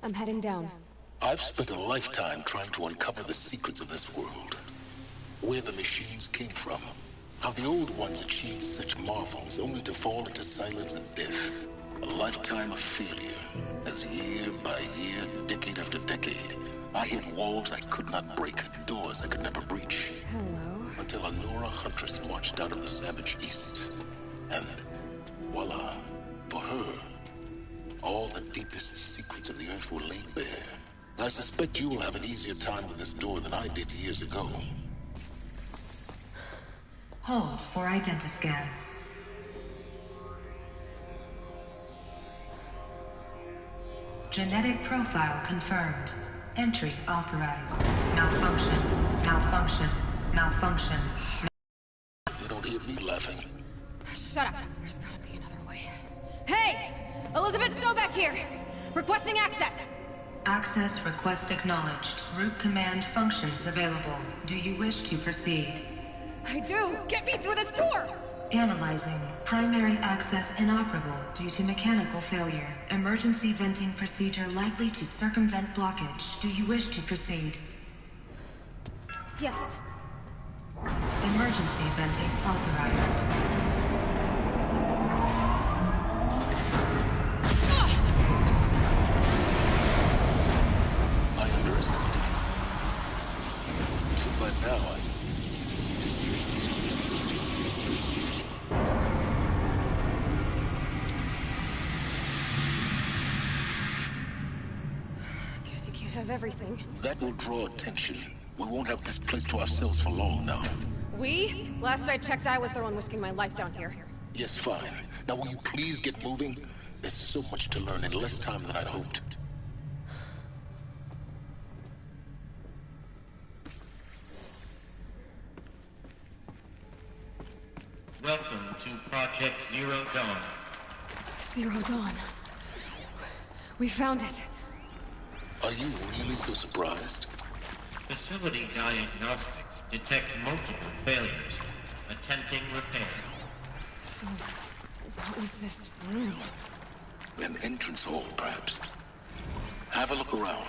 I'm heading down. I've spent a lifetime trying to uncover the secrets of this world. Where the machines came from. How the old ones achieved such marvels only to fall into silence and death. A lifetime of failure. As year by year, decade after decade, I hit walls I could not break, doors I could never breach. Hello. Until a Nora huntress marched out of the savage east. And voila, for her, all the deepest secrets of the earth were laid bare. I suspect you will have an easier time with this door than I did years ago. Hold for identiscan. Genetic profile confirmed. Entry authorized. Malfunction. Malfunction. Malfunction. You don't hear me laughing. Shut up. There's gotta be another way. Hey! Elizabeth Sobek here! Requesting access! Access request acknowledged. Root command functions available. Do you wish to proceed? I do! Get me through this tour! Analyzing. Primary access inoperable due to mechanical failure. Emergency venting procedure likely to circumvent blockage. Do you wish to proceed? Yes. Emergency venting authorized. I underestimated you. So by now, Guess you can't have everything. that will draw attention. We won't have this place to ourselves for long now. We? Last I checked, I was the one risking my life down here. Yes, fine. Now will you please get moving? There's so much to learn in less time than I'd hoped. Welcome to Project Zero Dawn. Zero Dawn. We found it. Are you really so surprised? Facility diagnostics detect multiple failures, attempting repair. So, what was this room? An entrance hall, perhaps. Have a look around.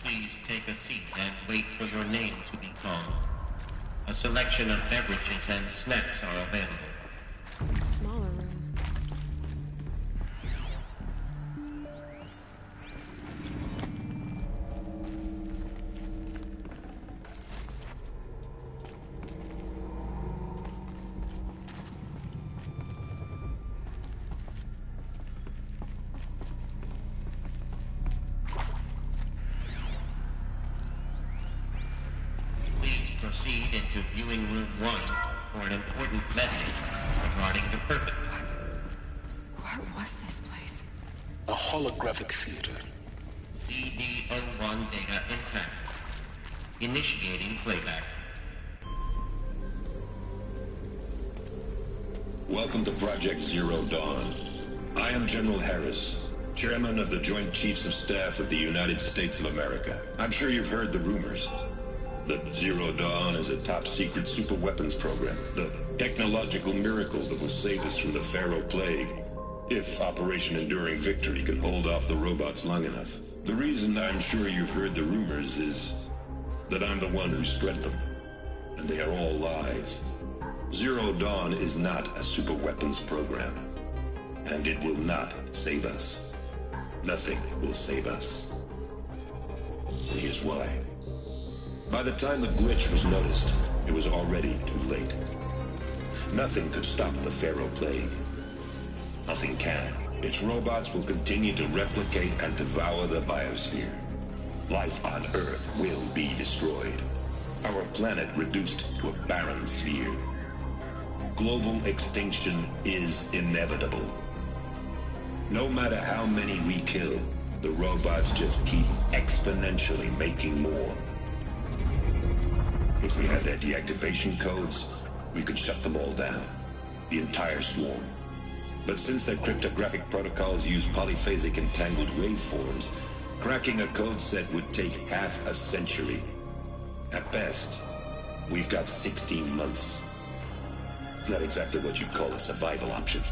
Please take a seat and wait for your name to be called. A selection of beverages and snacks are available. Smaller room. Please proceed into viewing room 1 for an important message regarding the purpose. What was this place? A holographic theater. CD01 data intact. Initiating playback. Welcome to Project Zero Dawn. I am General Harris, Chairman of the Joint Chiefs of Staff of the United States of America. I'm sure you've heard the rumors. That Zero Dawn is a top-secret superweapons program. The technological miracle that will save us from the Pharaoh Plague. If Operation Enduring Victory can hold off the robots long enough. The reason I'm sure you've heard the rumors is that I'm the one who spread them. And they are all lies. Zero Dawn is not a superweapons program. And it will not save us. Nothing will save us. And here's why. By the time the glitch was noticed, it was already too late. Nothing could stop the Pharaoh Plague. Nothing can. Its robots will continue to replicate and devour the biosphere. Life on Earth will be destroyed. Our planet reduced to a barren sphere. Global extinction is inevitable. No matter how many we kill, the robots just keep exponentially making more. If we had their deactivation codes, we could shut them all down. The entire swarm. But since their cryptographic protocols use polyphasic entangled waveforms, cracking a code set would take half a century. At best, we've got 16 months. Not exactly what you'd call a survival option.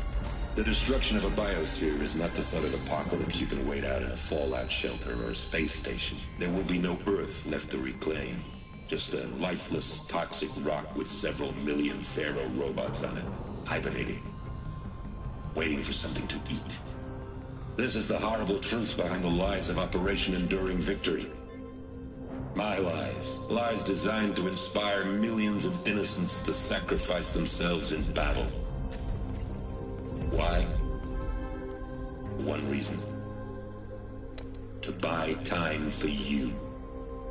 The destruction of a biosphere is not the sort of apocalypse you can wait out in a fallout shelter or a space station. There will be no Earth left to reclaim. Just a lifeless, toxic rock with several million Pharaoh robots on it, hibernating, waiting for something to eat. This is the horrible truth behind the lies of Operation Enduring Victory. My lies. Lies designed to inspire millions of innocents to sacrifice themselves in battle. Why? One reason. To buy time for you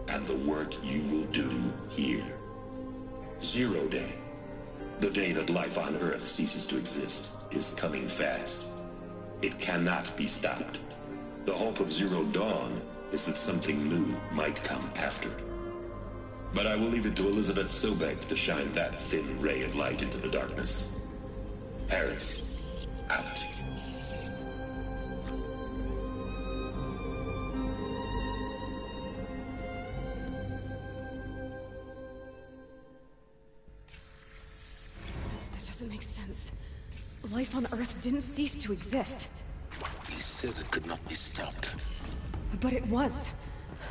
and the work you will do here. Zero Day, the day that life on Earth ceases to exist, is coming fast. It cannot be stopped. The hope of Zero Dawn is that something new might come after. But I will leave it to Elizabeth Sobek to shine that thin ray of light into the darkness. Harris, out. That doesn't make sense. Life on Earth didn't cease to exist. He said it could not be stopped. But it was.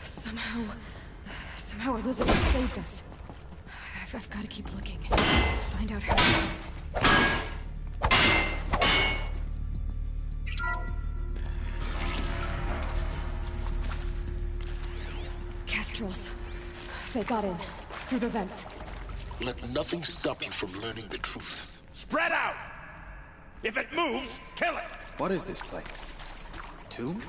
Somehow Elizabeth saved us. I've got to keep looking. Find out how to do it. Kestrels. They got in. Through the vents. Let nothing stop you from learning the truth. Spread out! If it moves, kill it! What is this place? Tomb?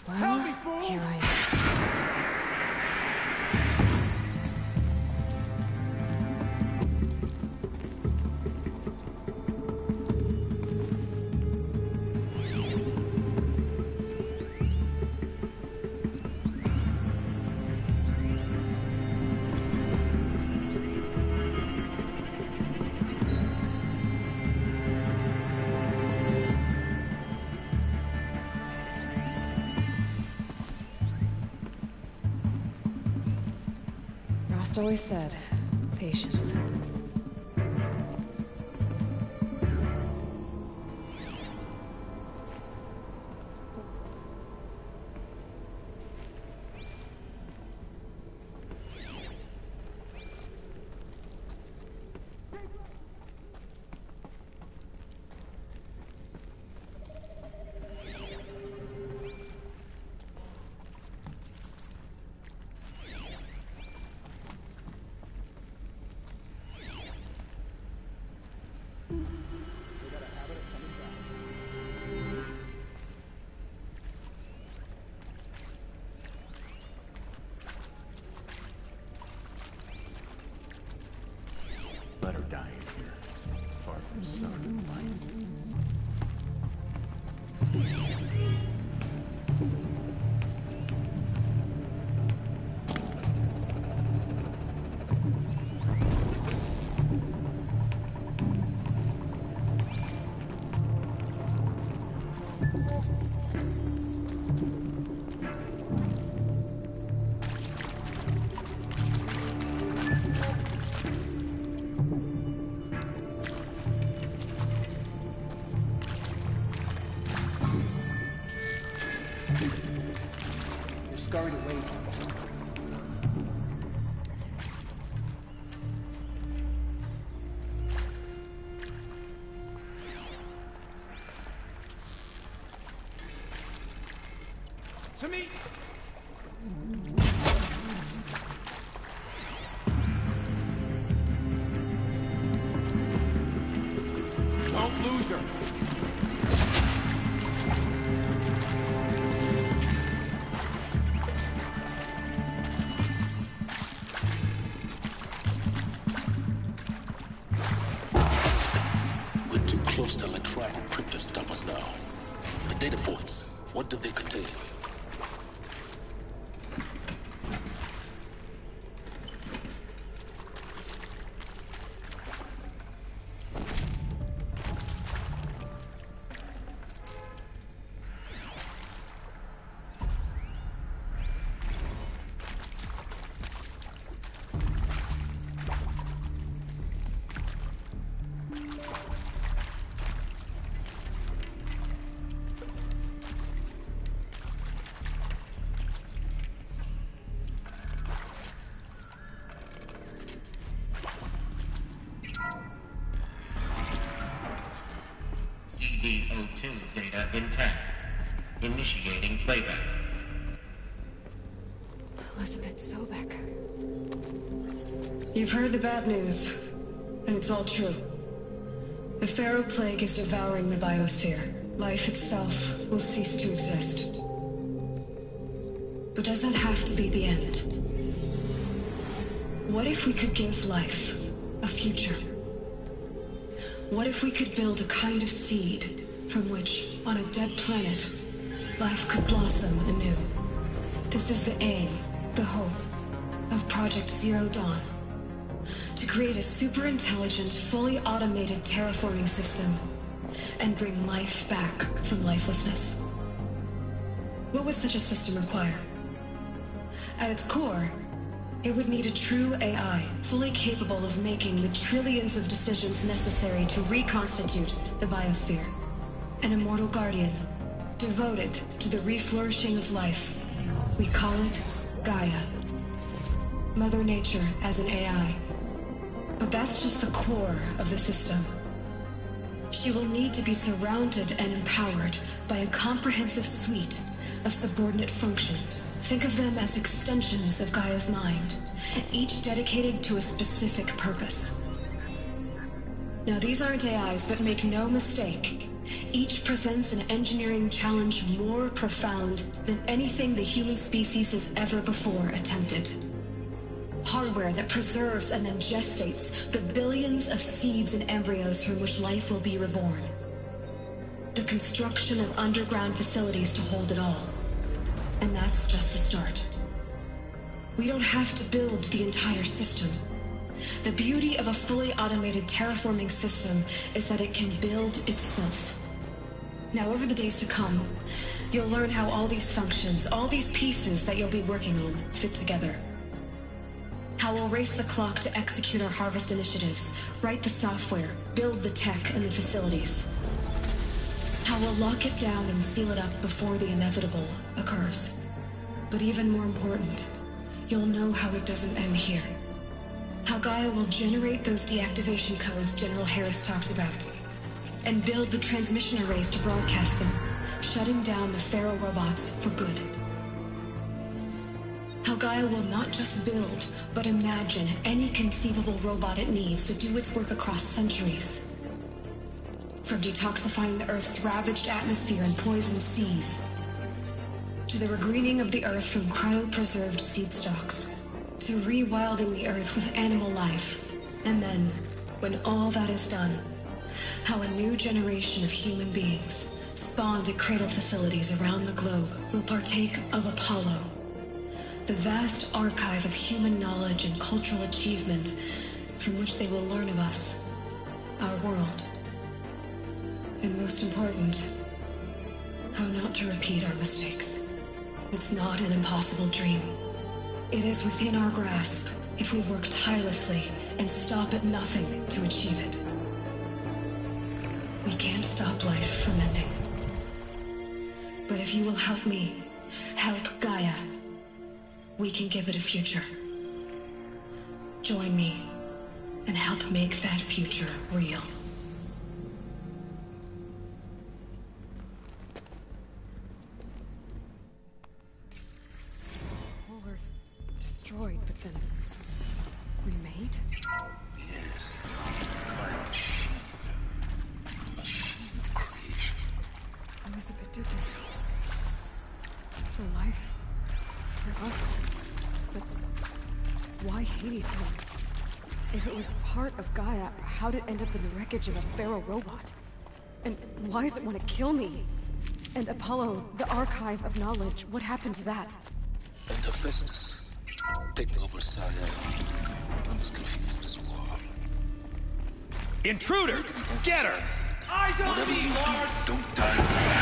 Help me, fools! Here I am. Rost always said, patience. Let her die in here, far from sun and light. You're scurried away. To me! Don't lose her! Data points. What did they contain? CD02 data intact. Initiating playback. Elizabeth Sobek. You've heard the bad news, and it's all true. The Pharaoh Plague is devouring the biosphere. Life itself will cease to exist. But does that have to be the end? What if we could give life a future? What if we could build a kind of seed from which, on a dead planet, life could blossom anew? This is the aim, the hope, of Project Zero Dawn. To create a super-intelligent, fully automated terraforming system and bring life back from lifelessness. What would such a system require? At its core, it would need a true AI, fully capable of making the trillions of decisions necessary to reconstitute the biosphere. An immortal guardian, devoted to the reflourishing of life. We call it Gaia. Mother Nature as an AI. But that's just the core of the system. She will need to be surrounded and empowered by a comprehensive suite of subordinate functions. Think of them as extensions of Gaia's mind, each dedicated to a specific purpose. Now, these aren't AIs, but make no mistake, each presents an engineering challenge more profound than anything the human species has ever before attempted. Hardware that preserves and then gestates the billions of seeds and embryos from which life will be reborn. The construction of underground facilities to hold it all. And that's just the start. We don't have to build the entire system. The beauty of a fully automated terraforming system is that it can build itself. Now, over the days to come, you'll learn how all these functions, all these pieces that you'll be working on, fit together. How we'll race the clock to execute our harvest initiatives, write the software, build the tech and the facilities. How we'll lock it down and seal it up before the inevitable occurs. But even more important, you'll know how it doesn't end here. How Gaia will generate those deactivation codes General Harris talked about, and build the transmission arrays to broadcast them, shutting down the Pharaoh robots for good. How Gaia will not just build, but imagine any conceivable robot it needs to do its work across centuries. From detoxifying the Earth's ravaged atmosphere and poisoned seas, to the regreening of the Earth from cryopreserved seed stalks, to rewilding the Earth with animal life. And then, when all that is done, how a new generation of human beings, spawned at cradle facilities around the globe, will partake of Apollo, the vast archive of human knowledge and cultural achievement from which they will learn of us, our world. And most important, how not to repeat our mistakes. It's not an impossible dream. It is within our grasp if we work tirelessly and stop at nothing to achieve it. We can't stop life from ending. But if you will help me, help Gaia, we can give it a future. Join me and help make that future real. Whole Earth destroyed, but then remade? Yes. By a machine. A machine of creation. Elizabeth did this. For life. For us. But why Hades then? If it was part of Gaia, how'd it end up in the wreckage of a Pharaoh robot? And why does it want to kill me? And Apollo, the Archive of Knowledge, what happened to that? And Hephaestus, taking over Siam. I'm as confused as you are. Intruder! Get her! Eyes on Whatever me, you Lord! do, don't die.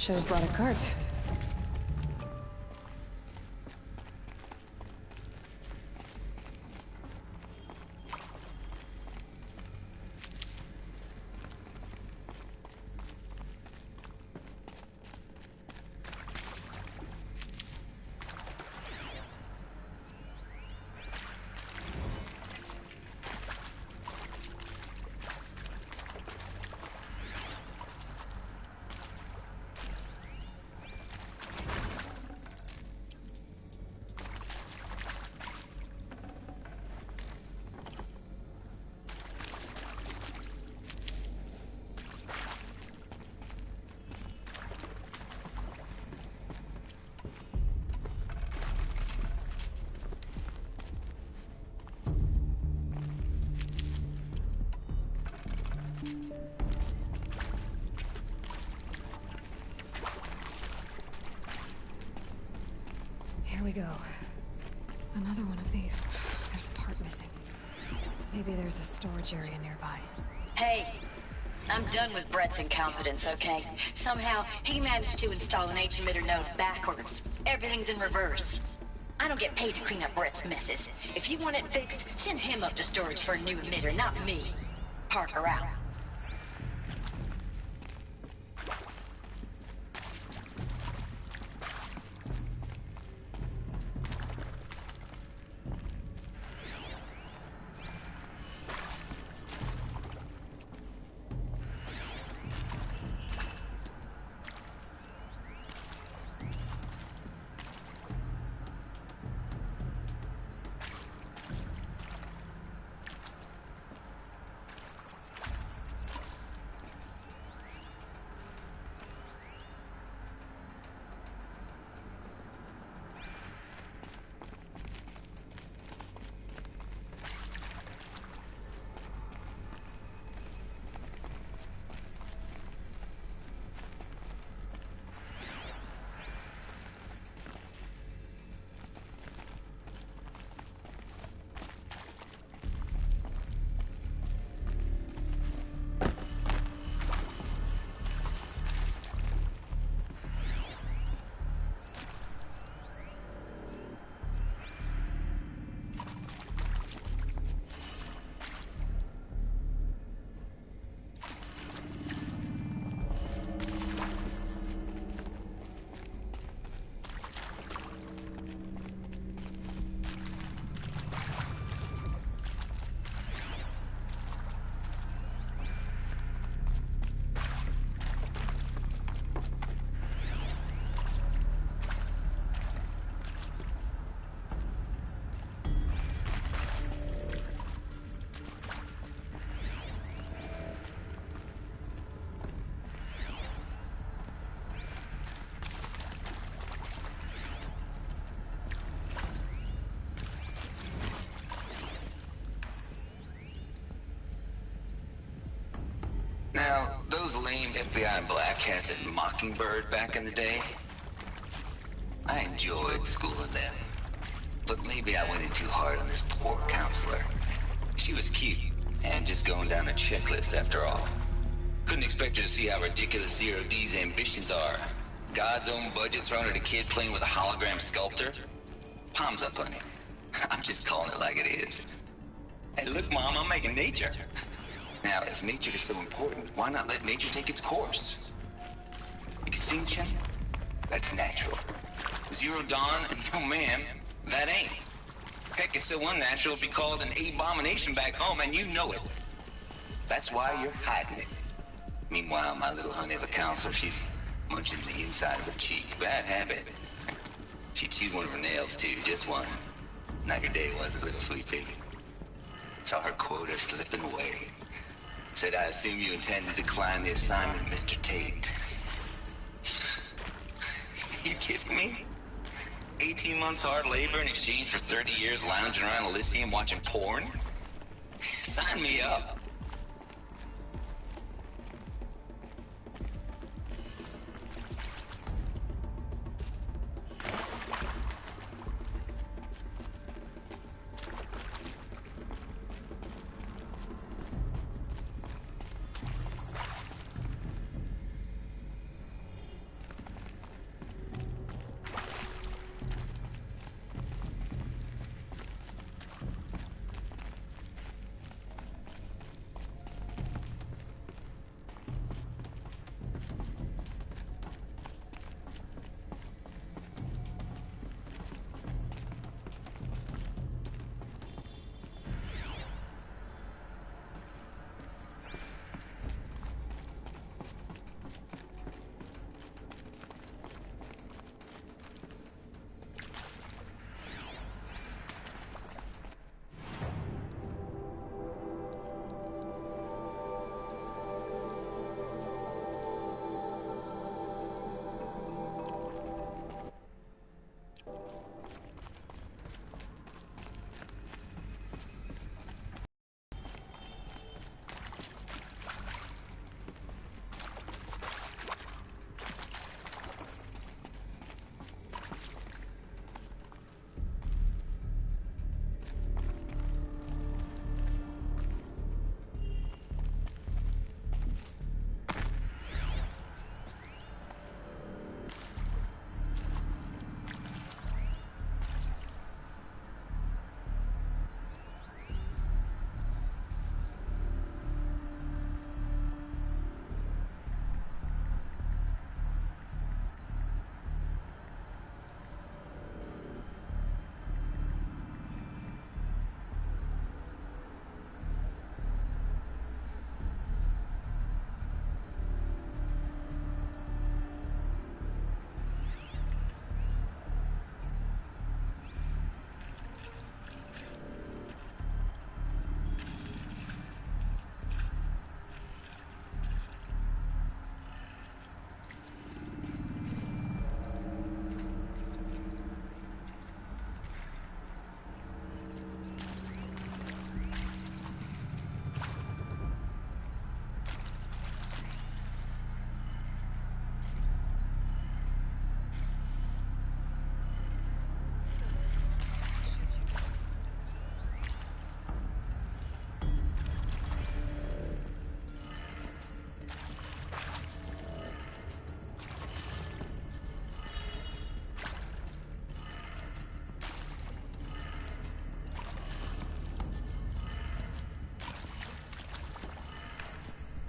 Should have brought a cart. Here we go. Another one of these. There's a part missing. Maybe there's a storage area nearby. Hey, I'm done with Brett's incompetence, okay? Somehow, he managed to install an H-emitter node backwards. Everything's in reverse. I don't get paid to clean up Brett's messes. If you want it fixed, send him up to storage for a new emitter, not me. Parker out. Now, those lame FBI black hats at Mockingbird back in the day, I enjoyed schooling them. But maybe I went in too hard on this poor counselor. She was cute, and just going down a checklist after all. Couldn't expect her to see how ridiculous Zero D's ambitions are. God's own budget thrown at a kid playing with a hologram sculptor? Palms up, honey. I'm just calling it like it is. Hey, look, Mom, I'm making nature. Now, if nature is so important, why not let nature take its course? Extinction? That's natural. Zero Dawn? No, ma'am, that ain't. Heck, it's so unnatural it'd be called an abomination back home, and you know it. That's why you're hiding it. Meanwhile, my little honey of a counselor, she's munching the inside of her cheek. Bad habit. She chewed one of her nails, too, just one. Not your day, was it, little sweet pig? Saw her quota slipping away. Said, I assume you intend to decline the assignment, Mr. Tate. You kidding me? 18 months hard labor in exchange for 30 years lounging around Elysium watching porn? Sign me up.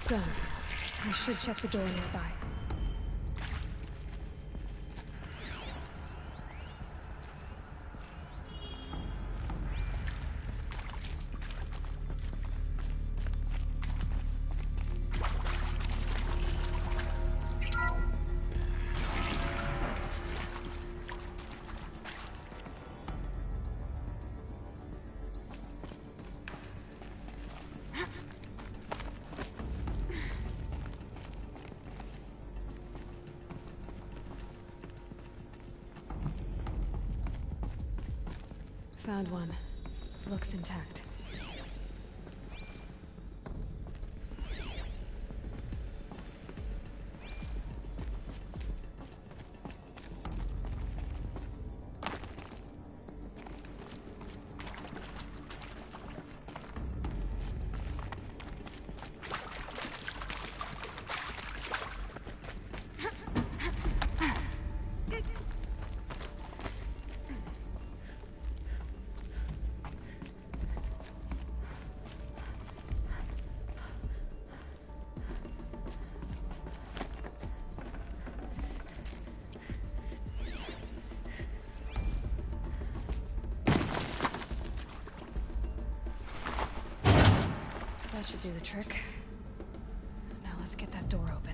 Done. I should check the door nearby. Found one. Looks intact. That should do the trick. Now let's get that door open.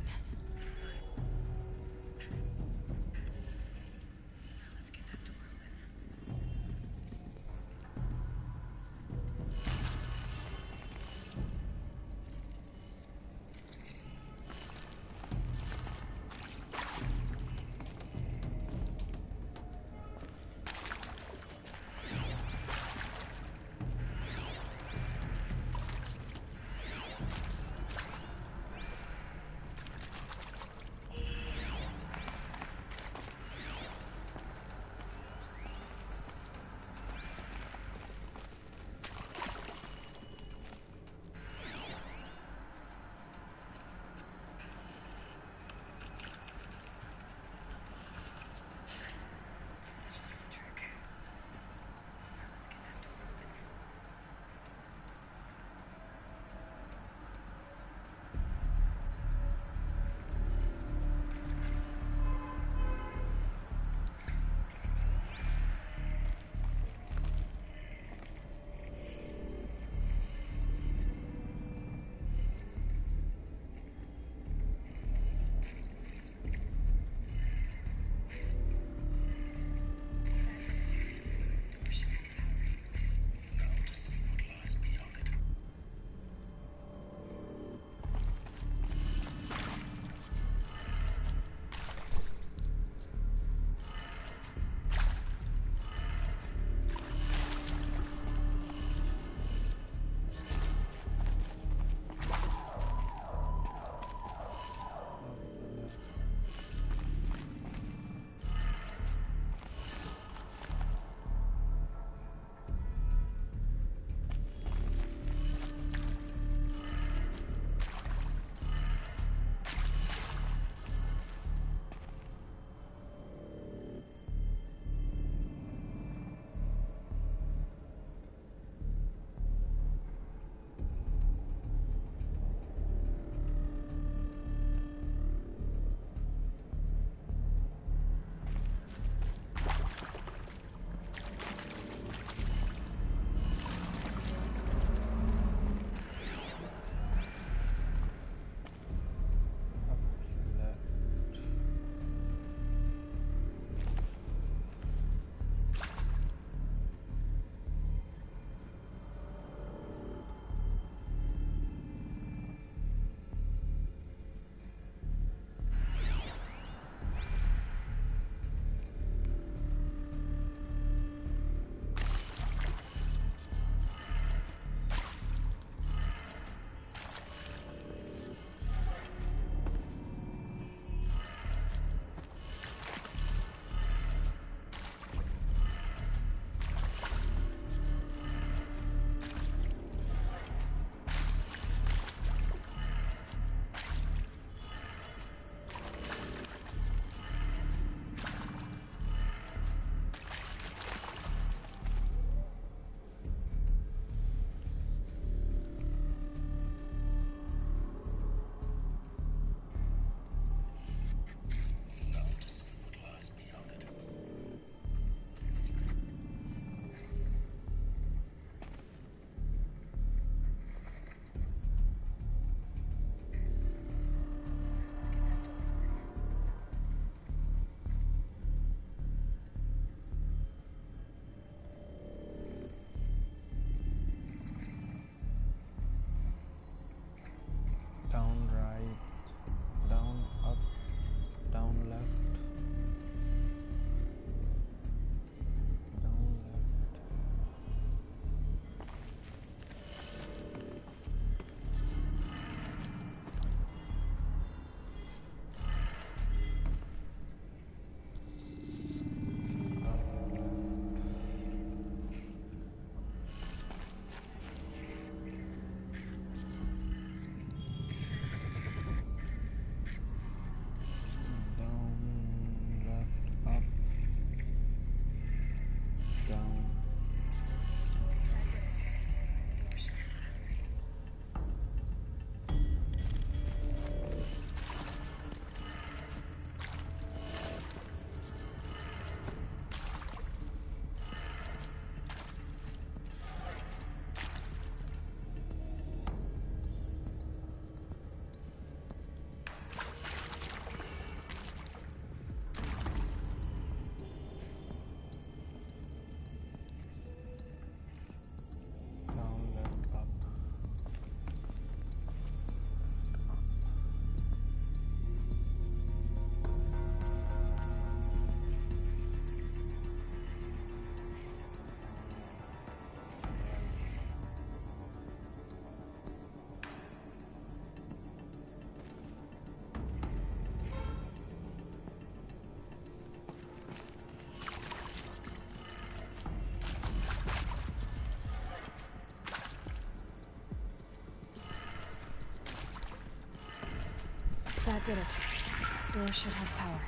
That did it. Door should have power.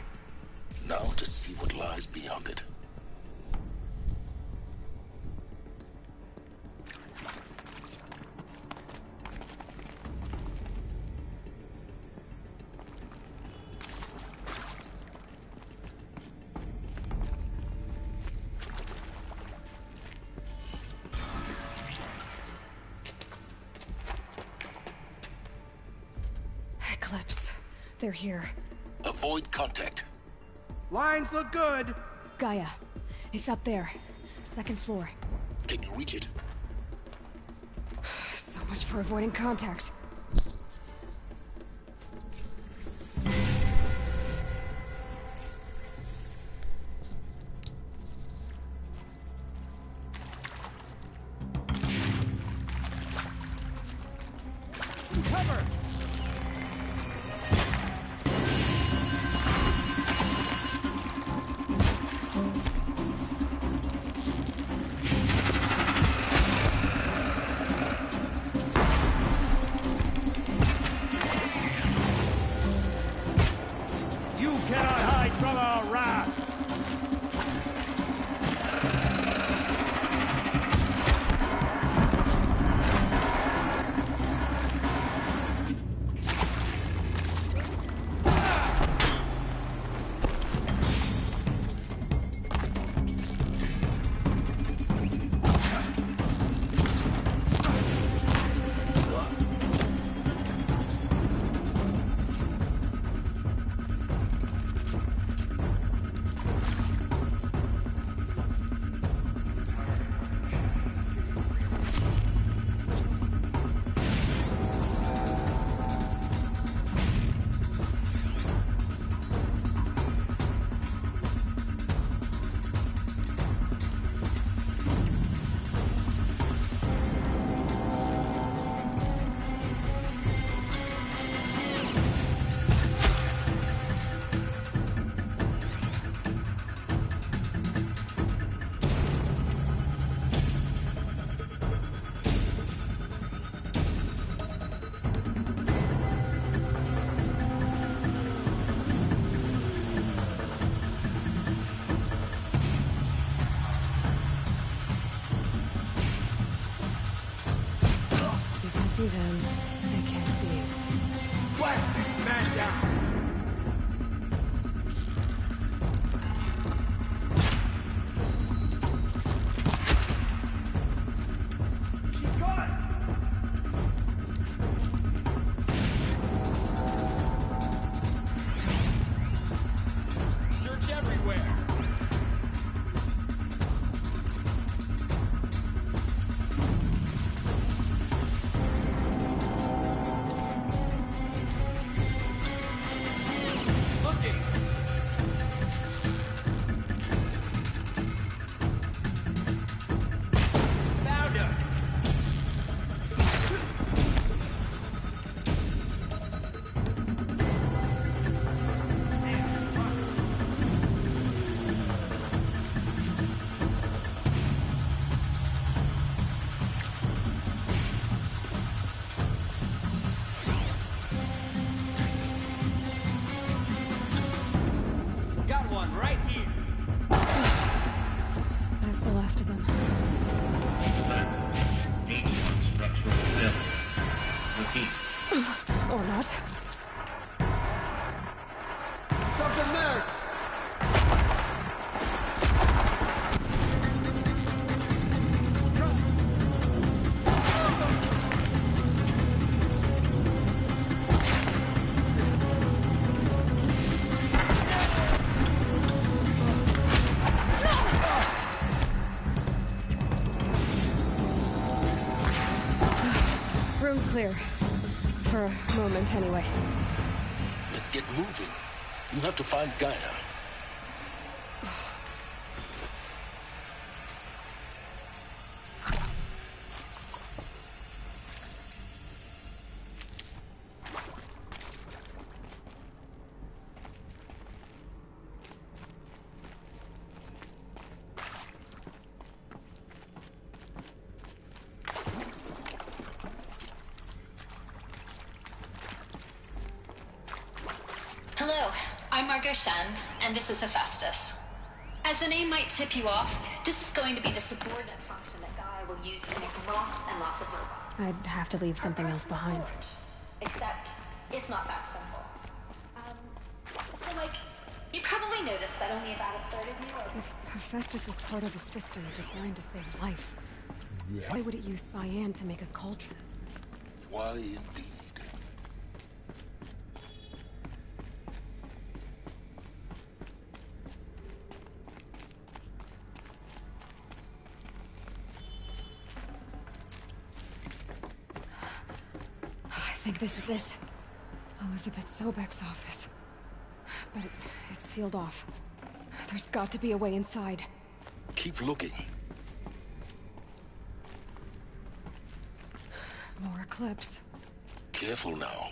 Now to see what lies beyond it. Eclipse. They're here. Avoid contact. Lines look good. Gaia. It's up there. Second floor. Can you reach it? So much for avoiding contact. Cover! You cannot hide from our wrath! See them. They can't see you. Classic, man down! Keep going! Search everywhere! Got one right here. That's the last of them. Maybe on structural failure. Repeat. Or not. Something there! Room's clear. For a moment, anyway. Then get moving. You have to find Gaia. I'm Margot Shen, and this is Hephaestus. As the name might tip you off, this is going to be the subordinate function that Gaia will use to make lots and lots of robots. I'd have to leave something else behind. Except, it's not that simple. So like, you probably noticed that only about a third of you are... If Hephaestus was part of a system designed to save life, why would it use cyan to make a cauldron? Why indeed? I think this is it. Elizabeth Sobek's office. But it's sealed off. There's got to be a way inside. Keep looking. More Eclipse. Careful now.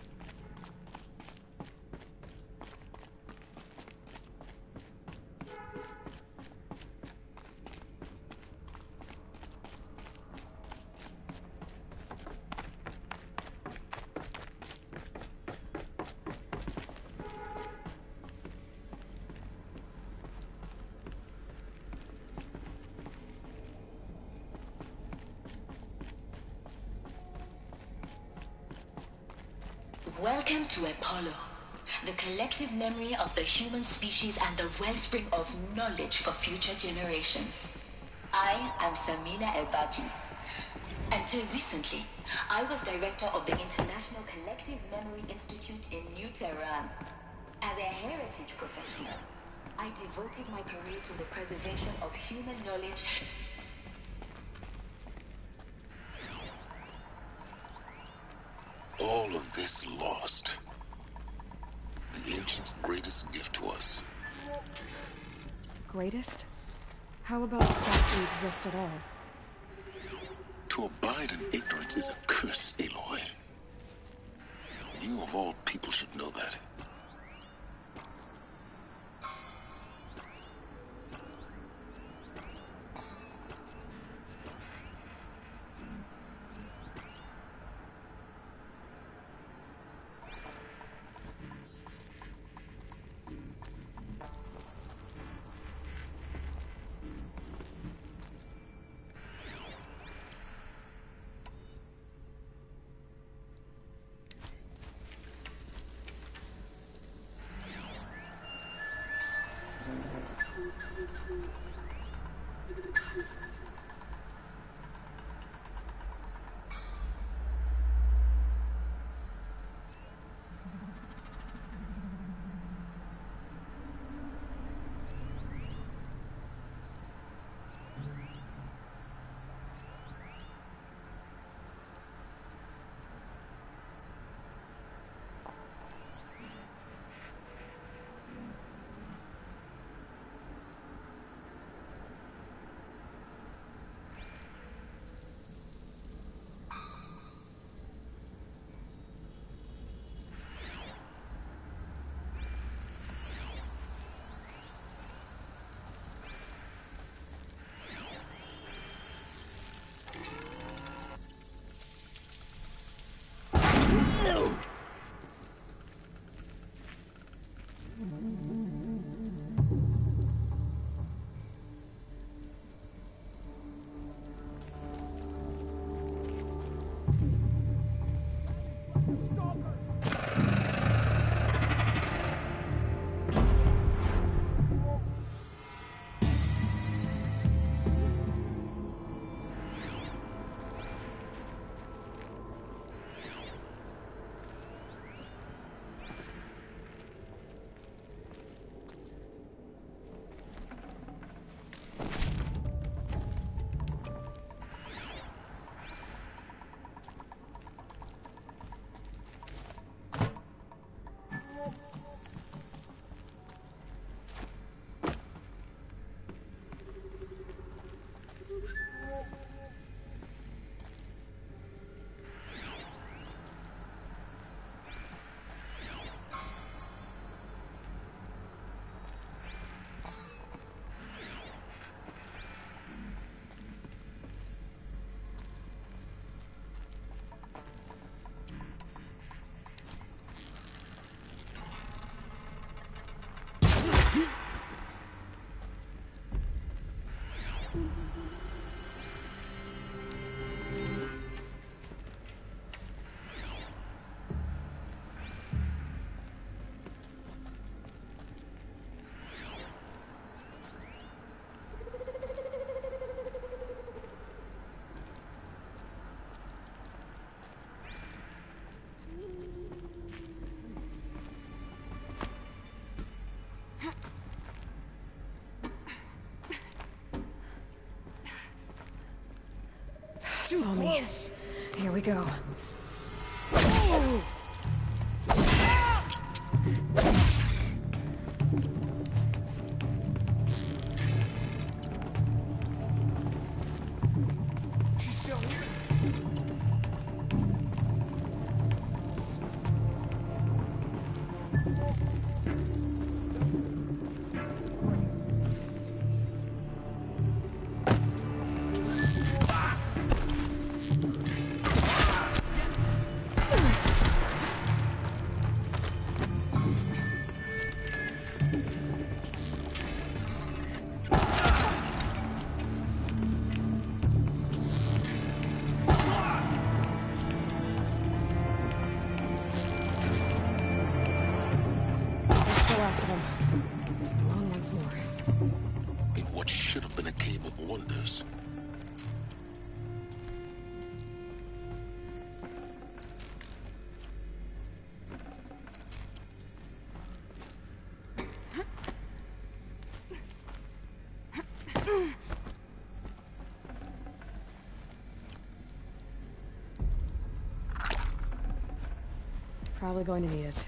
Welcome to Apollo, the collective memory of the human species and the wellspring of knowledge for future generations. I am Samina Ebadu. Until recently, I was director of the International Collective Memory Institute in New Tehran. As a heritage professional, I devoted my career to the preservation of human knowledge. All of this lost. The ancients' greatest gift to us. Greatest? How about the fact we exist at all? To abide in ignorance is a curse, Aloy. You of all people should know that. saw me. Here we go. Probably going to need it.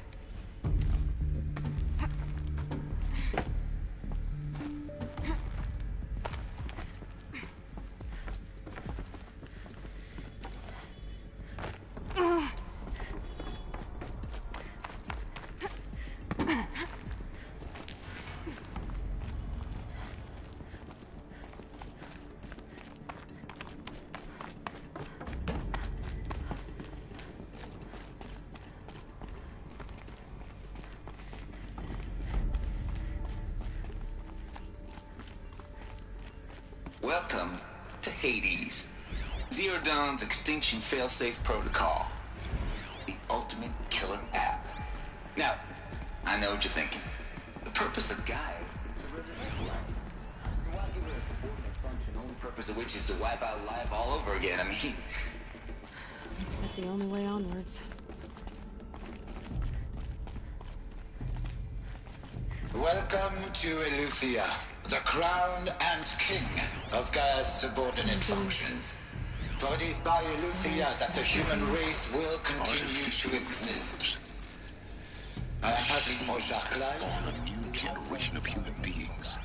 Welcome to Hades, Zero Dawn's extinction failsafe protocol, the ultimate killer app. Now, I know what you're thinking. The purpose of Gaia is to resurrect life. So why give it a subordinate function, only purpose of which is to wipe out life all over again? I mean, looks like the only way onwards. Welcome to Eleuthia, the crown and king of Gaia's subordinate functions. For it is by Eleuthia that the human race will continue to exist. I am Patrick Moshak-Klein. Spawn a new generation of human beings.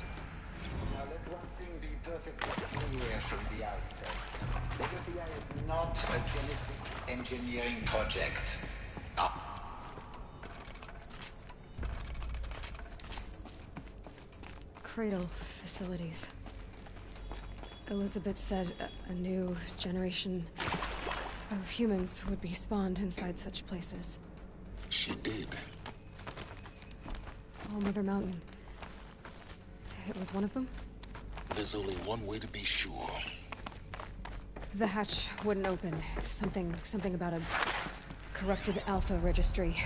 Now let one thing be perfectly clear from the outset. Eleuthia is not a genetic engineering project. Cradle facilities. Elizabeth said a new generation of humans would be spawned inside such places. She did. All Mother Mountain. It was one of them? There's only one way to be sure. The hatch wouldn't open. Something about a corrupted Alpha registry.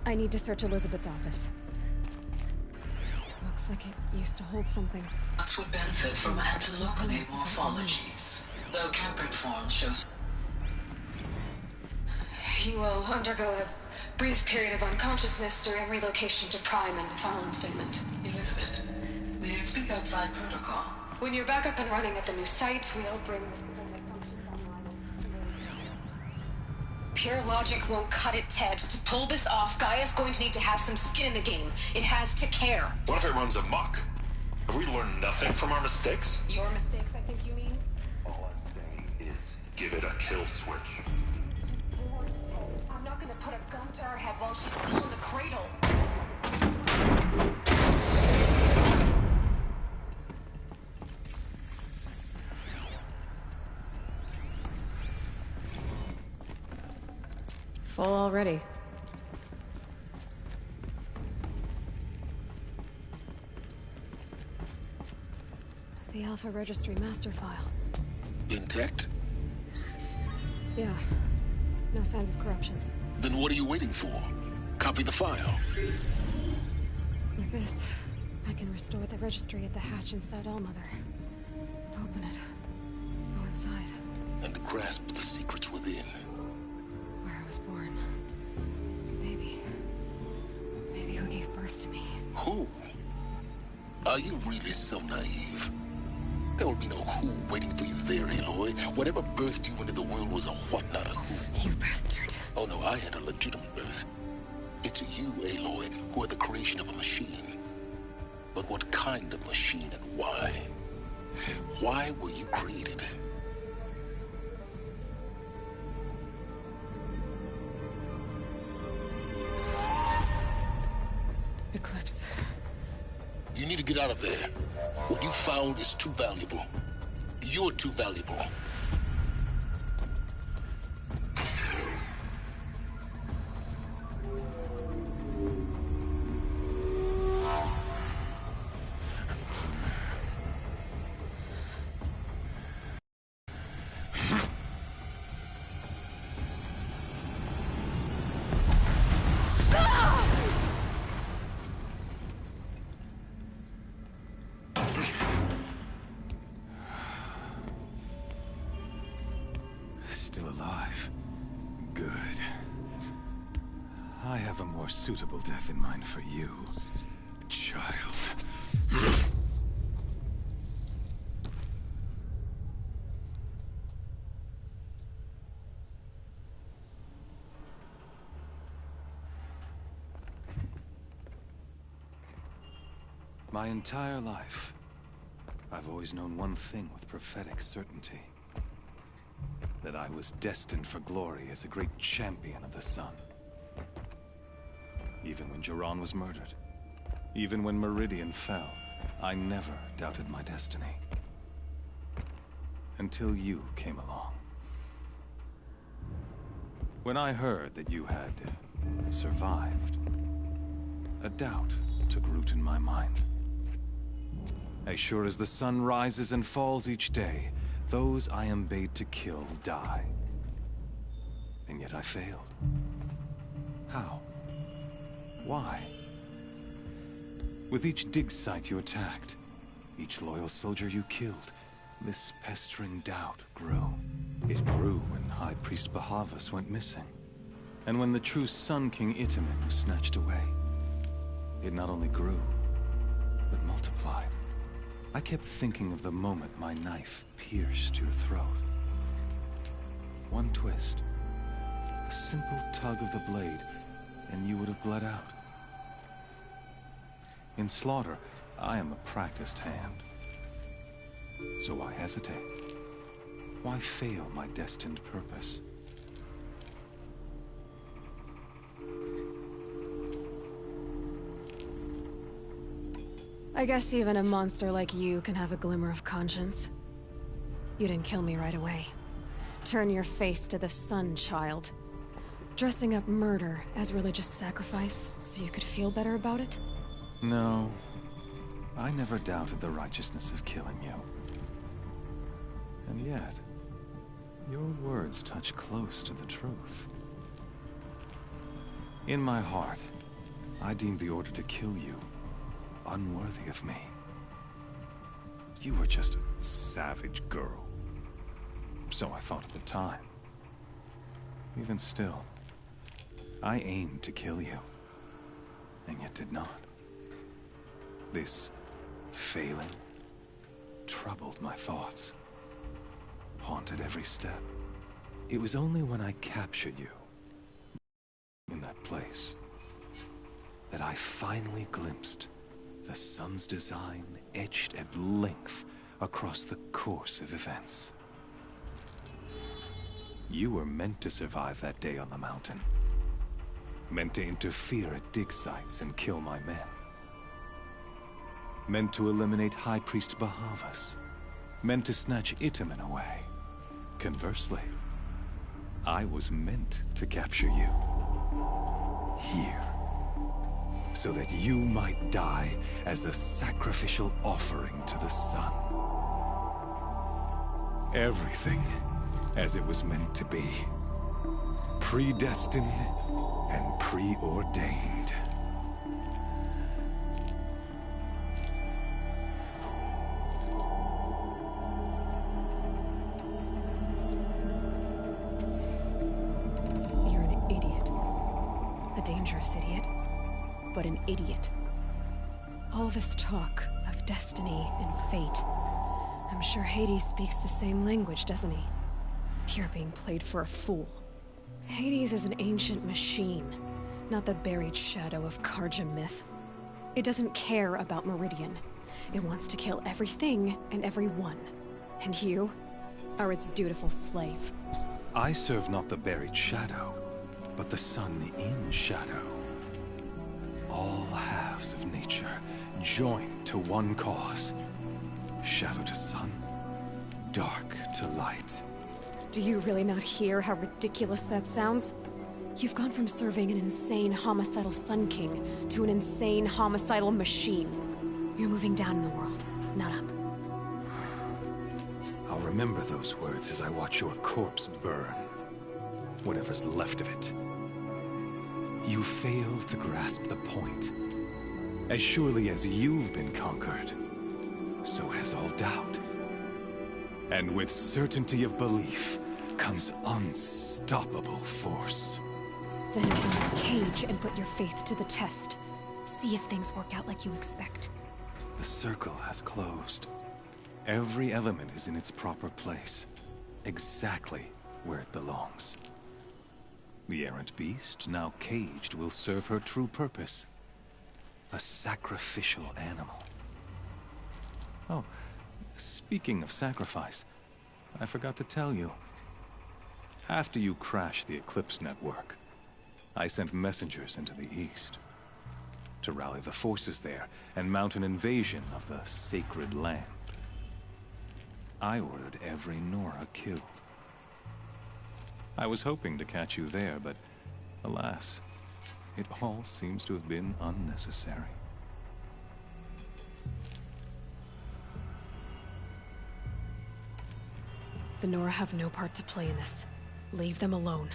I need to search Elizabeth's office. Looks like it used to hold something. That would benefit from antilocale morphologies, though Camprid forms shows. You will undergo a brief period of unconsciousness during relocation to Prime and filing statement. Elizabeth, may I speak outside protocol? When you're back up and running at the new site, we'll bring pure logic won't cut it, Ted. To pull this off, Gaia's going to need to have some skin in the game. It has to care. What if it runs amok? Have we learned nothing from our mistakes? Your mistakes, I think you mean? All I'm saying is give it a kill switch. I'm not gonna put a gun to her head while she's still in the cradle. Full already. The Alpha Registry master file. Intact? Yeah. No signs of corruption. Then what are you waiting for? Copy the file. With this, I can restore the registry at the hatch inside Allmother. Open it. Go inside. And grasp the secrets within. Where I was born. Maybe who gave birth to me. Who? Are you really so naive? There will be no who waiting for you there, Aloy. Whatever birthed you into the world was a what, not a who. You bastard. Oh no, I had a legitimate birth. It's you, Aloy, who are the creation of a machine. But what kind of machine and why? Why were you created? Eclipse. You need to get out of there. What you found is too valuable. You're too valuable. Still alive. Good. I have a more suitable death in mind for you, child. My entire life, I've always known one thing with prophetic certainty. That I was destined for glory as a great champion of the sun. Even when Jiran was murdered, even when Meridian fell, I never doubted my destiny. Until you came along. When I heard that you had survived, a doubt took root in my mind. As sure as the sun rises and falls each day, those I am bade to kill die. And yet I failed. How? Why? With each dig site you attacked, each loyal soldier you killed, this pestering doubt grew. It grew when High Priest Bahavas went missing. And when the true Sun King Itamen was snatched away. It not only grew, but multiplied. I kept thinking of the moment my knife pierced your throat. One twist, a simple tug of the blade, and you would have bled out. In slaughter, I am a practiced hand. So why hesitate? Why fail my destined purpose? I guess even a monster like you can have a glimmer of conscience. You didn't kill me right away. Turn your face to the sun, child. Dressing up murder as religious sacrifice so you could feel better about it? No. I never doubted the righteousness of killing you. And yet, your words touch close to the truth. In my heart, I deemed the order to kill you unworthy of me. You were just a savage girl. So I thought at the time. Even still, I aimed to kill you, and yet did not. This failing troubled my thoughts, haunted every step. It was only when I captured you, in that place, that I finally glimpsed the sun's design etched at length across the course of events. You were meant to survive that day on the mountain. Meant to interfere at dig sites and kill my men. Meant to eliminate High Priest Bahavas. Meant to snatch Itamen away. Conversely, I was meant to capture you. Here. So that you might die as a sacrificial offering to the sun. Everything as it was meant to be. Predestined and preordained. You're an idiot. A dangerous idiot. But an idiot. All this talk of destiny and fate, I'm sure Hades speaks the same language, doesn't he? You're being played for a fool. Hades is an ancient machine, not the buried shadow of Karja myth. It doesn't care about Meridian. It wants to kill everything and everyone. And you are its dutiful slave. I serve not the buried shadow, but the sun in shadow. All halves of nature joined to one cause. Shadow to sun, dark to light. Do you really not hear how ridiculous that sounds? You've gone from serving an insane homicidal Sun King to an insane homicidal machine. You're moving down in the world, not up. I'll remember those words as I watch your corpse burn. Whatever's left of it. You fail to grasp the point. As surely as you've been conquered, so has all doubt. And with certainty of belief comes unstoppable force. Then open this cage and put your faith to the test. See if things work out like you expect. The circle has closed. Every element is in its proper place. Exactly where it belongs. The errant beast, now caged, will serve her true purpose. A sacrificial animal. Oh, speaking of sacrifice, I forgot to tell you. After you crashed the Eclipse network, I sent messengers into the east to rally the forces there and mount an invasion of the sacred land. I ordered every Nora killed. I was hoping to catch you there, but alas, it all seems to have been unnecessary. The Nora have no part to play in this. Leave them alone.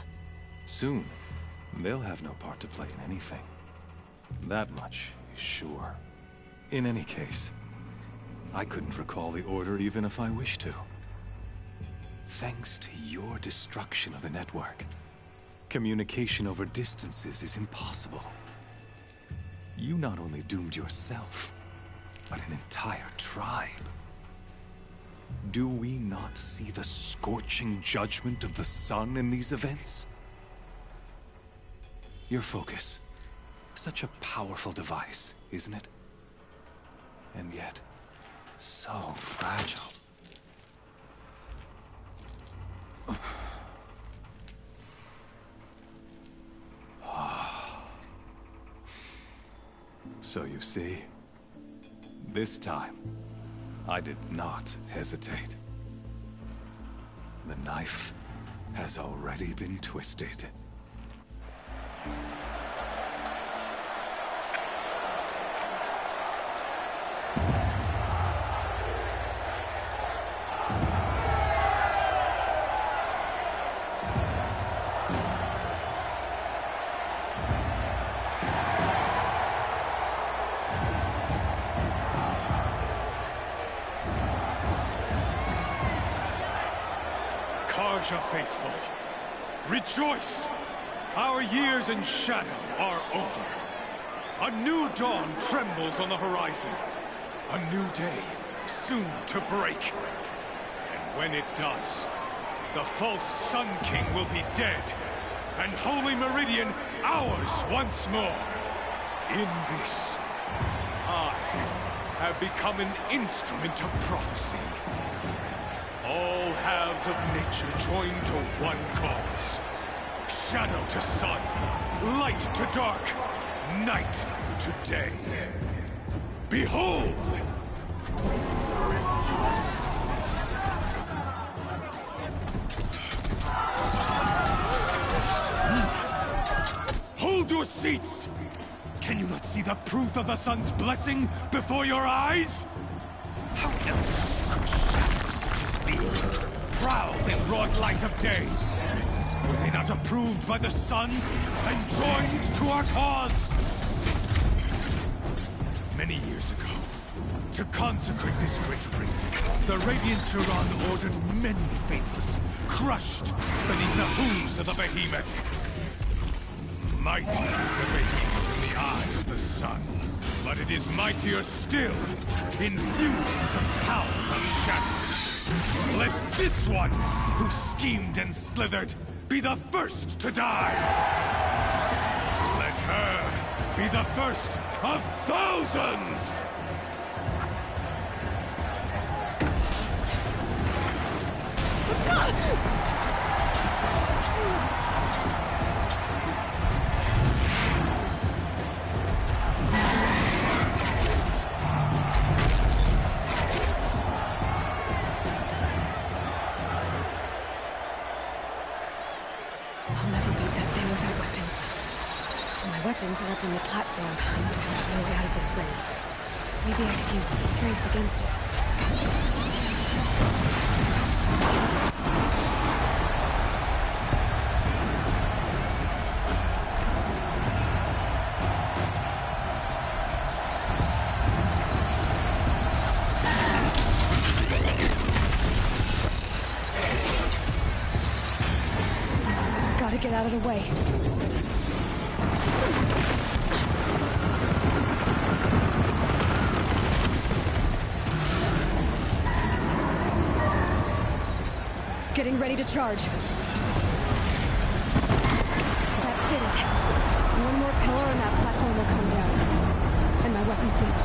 Soon, they'll have no part to play in anything. That much is sure. In any case, I couldn't recall the order even if I wished to. Thanks to your destruction of the network, communication over distances is impossible. You not only doomed yourself, but an entire tribe. Do we not see the scorching judgment of the sun in these events? Your focus. Such a powerful device, isn't it? And yet, so fragile. So you see, this time, I did not hesitate. The knife has already been twisted. Karja faithful, rejoice! Our years in shadow are over. A new dawn trembles on the horizon. A new day soon to break. And when it does, the false Sun King will be dead, and Holy Meridian ours once more. In this, I have become an instrument of prophecy. All halves of nature joined to one cause. Shadow to sun, light to dark, night to day. Behold! Hold your seats! Can you not see the proof of the sun's blessing before your eyes? How else could shadows such as these prowl in broad light of day? Were they not approved by the sun and joined to our cause? Many years ago, to consecrate this great ring, the Radiant Turan ordered many faithless, crushed beneath the hooves of the behemoth. Mighty is the behemoth in the eye of the sun. But it is mightier still, infused with the power of shadow. Let this one, who schemed and slithered, be the first to die! Let her be the first of thousands! I'll never beat that thing without weapons. My weapons are up on the platform. There's no way out of this ring. Maybe I could use its strength against it. Gotta get out of the way. Getting ready to charge. That did it. One more pillar and that platform will come down. And my weapons won't.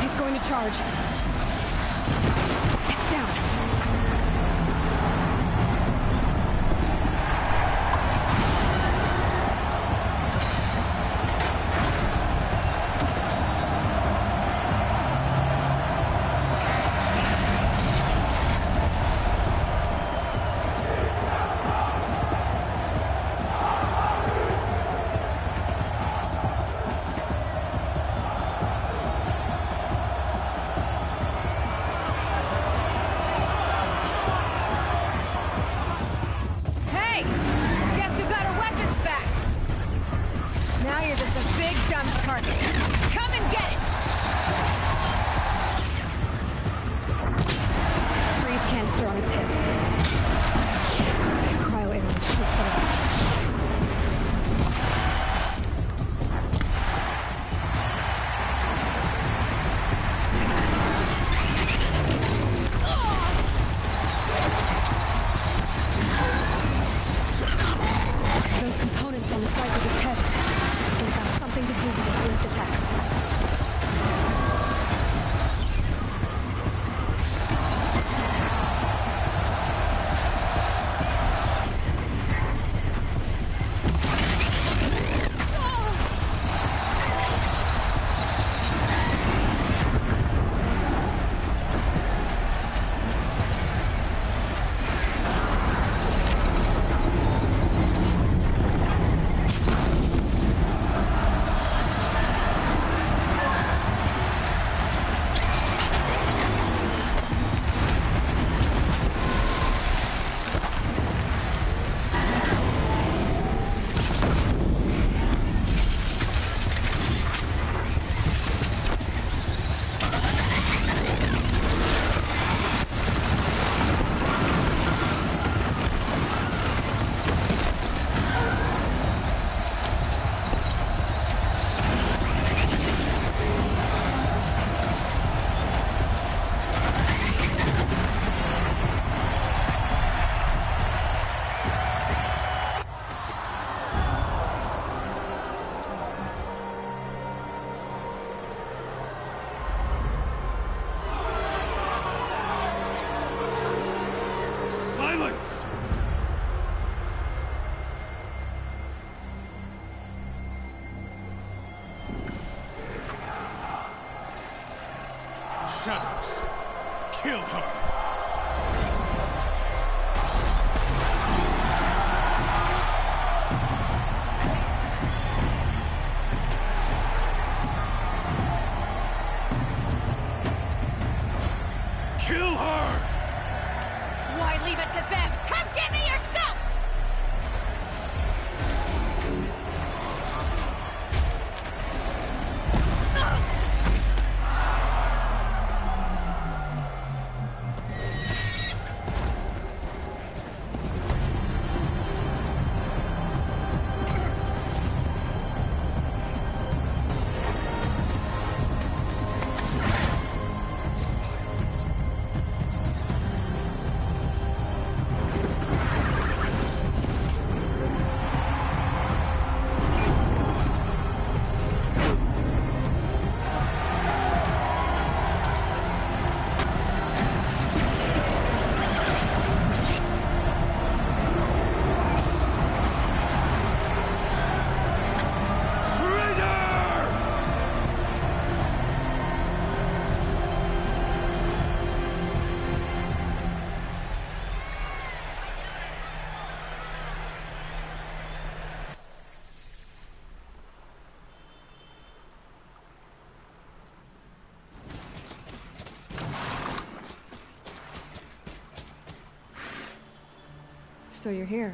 He's going to charge. It's down. Shadows, kill her! Kill her! Why leave it to them? Come get me yourself! So you're here.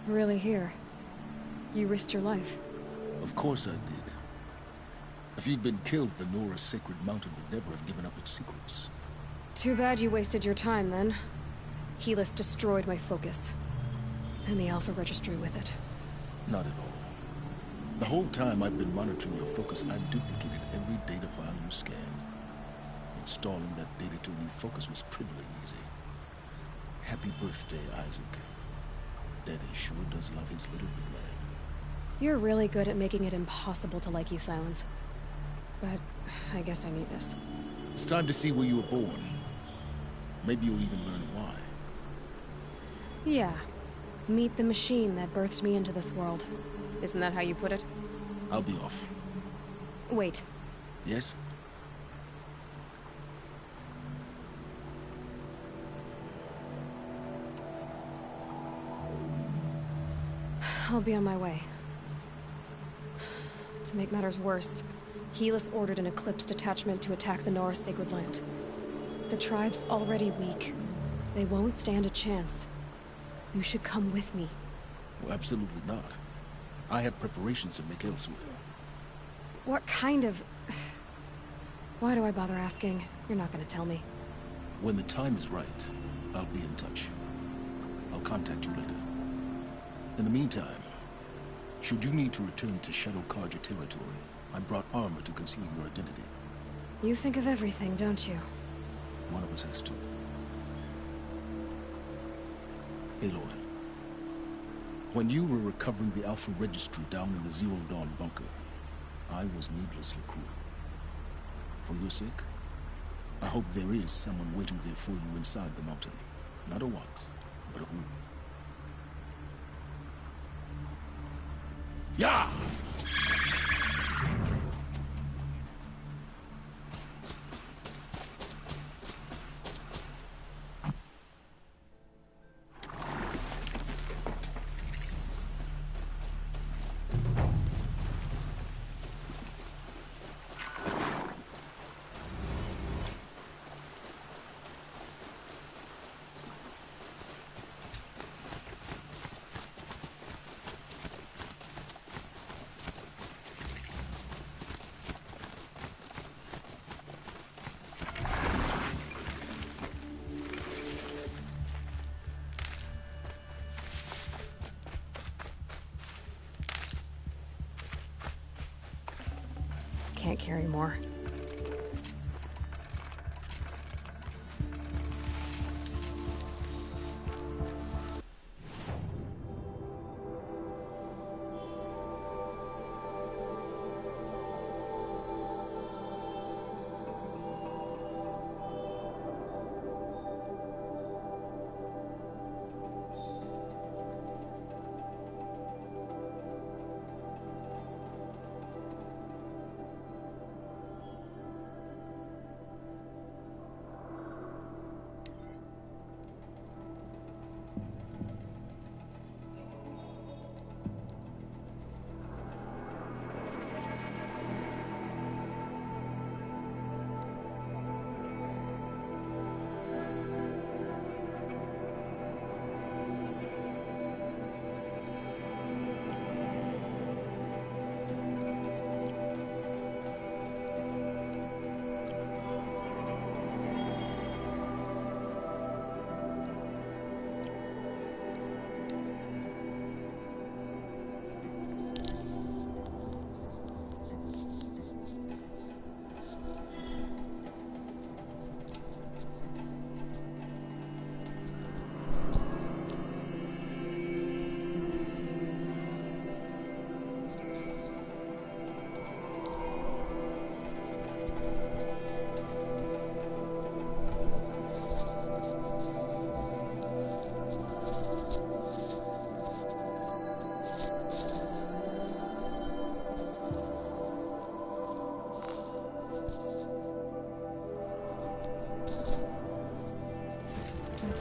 Really here. You risked your life. Of course I did. If you'd been killed, the Nora's sacred mountain would never have given up its secrets. Too bad you wasted your time, then. Helis destroyed my focus. And the Alpha Registry with it. Not at all. The whole time I've been monitoring your focus, I've duplicated every data file you scanned. Installing that data to a new focus was trivially easy. Happy birthday, Isaac. Daddy sure does love his little big man. You're really good at making it impossible to like you, Silence. But I guess I need this. It's time to see where you were born. Maybe you'll even learn why. Yeah. Meet the machine that birthed me into this world. Isn't that how you put it? I'll be off. Wait. Yes? I'll be on my way. To make matters worse, Helis ordered an Eclipse detachment to attack the Nora Sacred Land. The tribe's already weak. They won't stand a chance. You should come with me. Well, absolutely not. I have preparations to make elsewhere. What kind of... Why do I bother asking? You're not gonna tell me. When the time is right, I'll be in touch. I'll contact you later. In the meantime, should you need to return to Shadow Carja territory, I brought armor to conceal your identity. You think of everything, don't you? One of us has to. Aloy, when you were recovering the Alpha Registry down in the Zero Dawn bunker, I was needlessly cruel. For your sake, I hope there is someone waiting there for you inside the mountain. Not a what, but a who. Yeah! Can't carry more.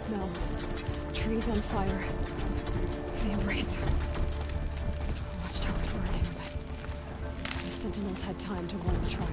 Smell. Trees on fire. The embrace. Watchtower's burning, but the Sentinels had time to warn the tribe.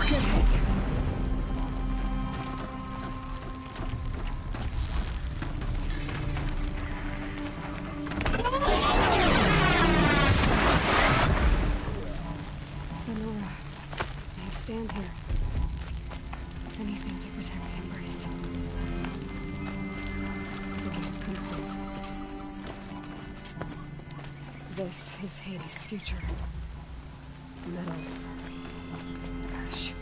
Good hit. Sonora, I stand here. Anything to protect Embrace. The gate's complete. This is Hades' future. Metal. Ash.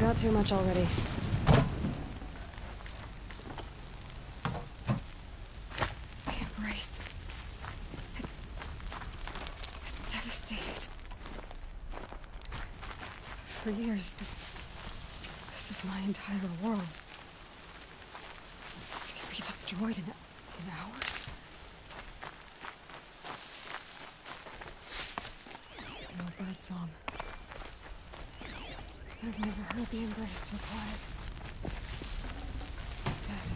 Got too much already. Can't brace. It's devastated. For years, this is my entire world. It can be destroyed in hours. No birdsong. I've never heard the embrace so quiet. So dead.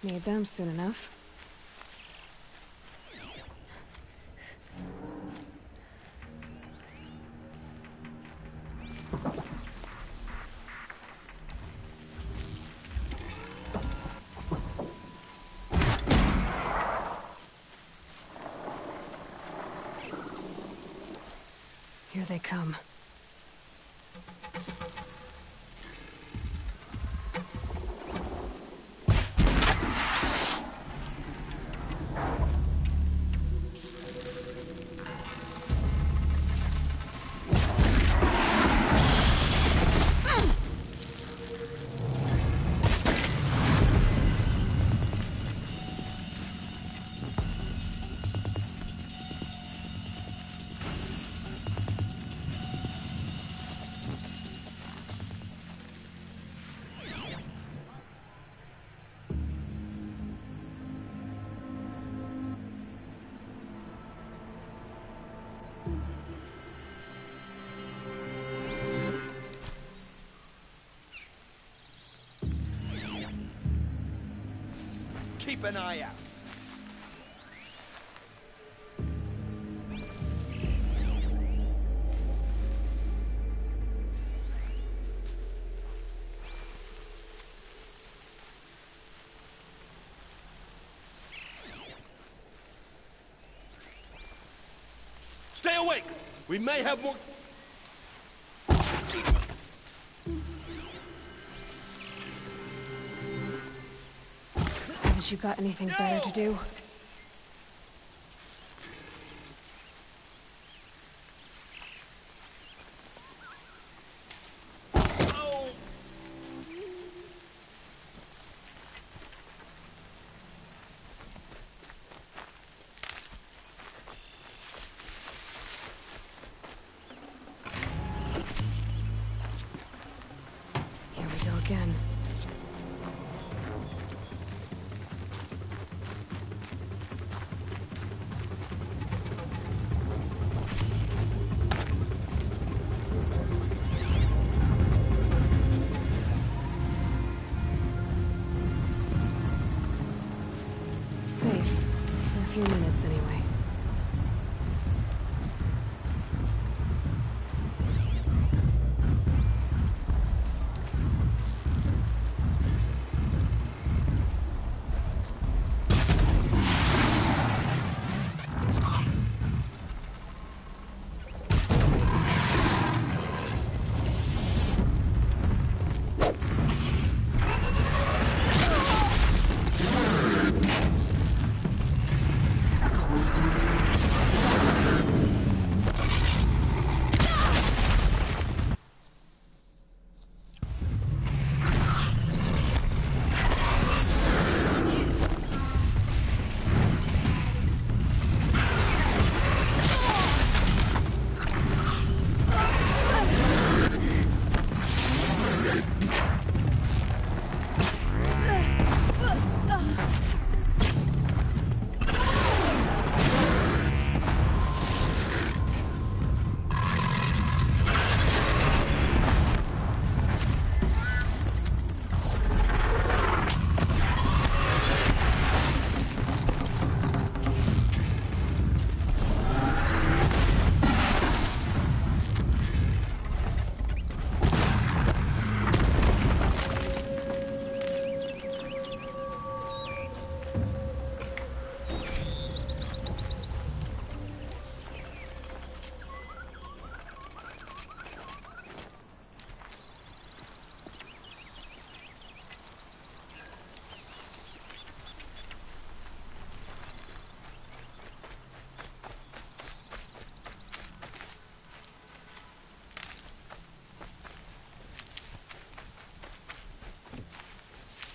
Need them soon enough. Here they come. keep an eye out. Stay awake! We may have more... Haven't you got anything better to do? Here we go again. Safe. For a few minutes, anyway.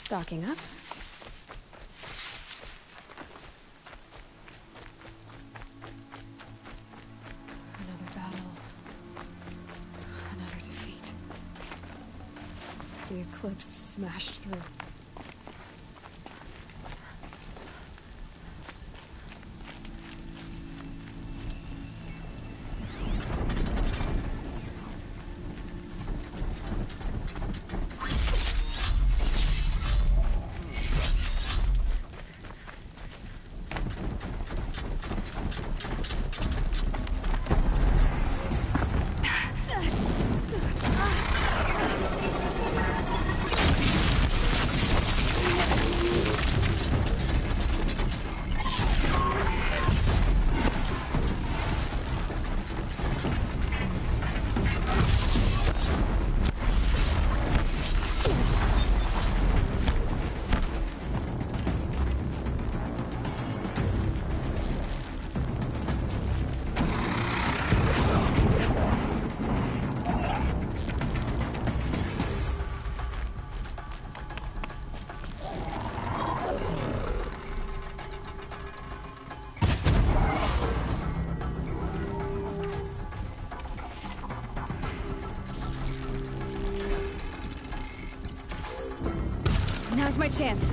Stocking up. Another battle. Another defeat. The Eclipse smashed through. Now's my chance.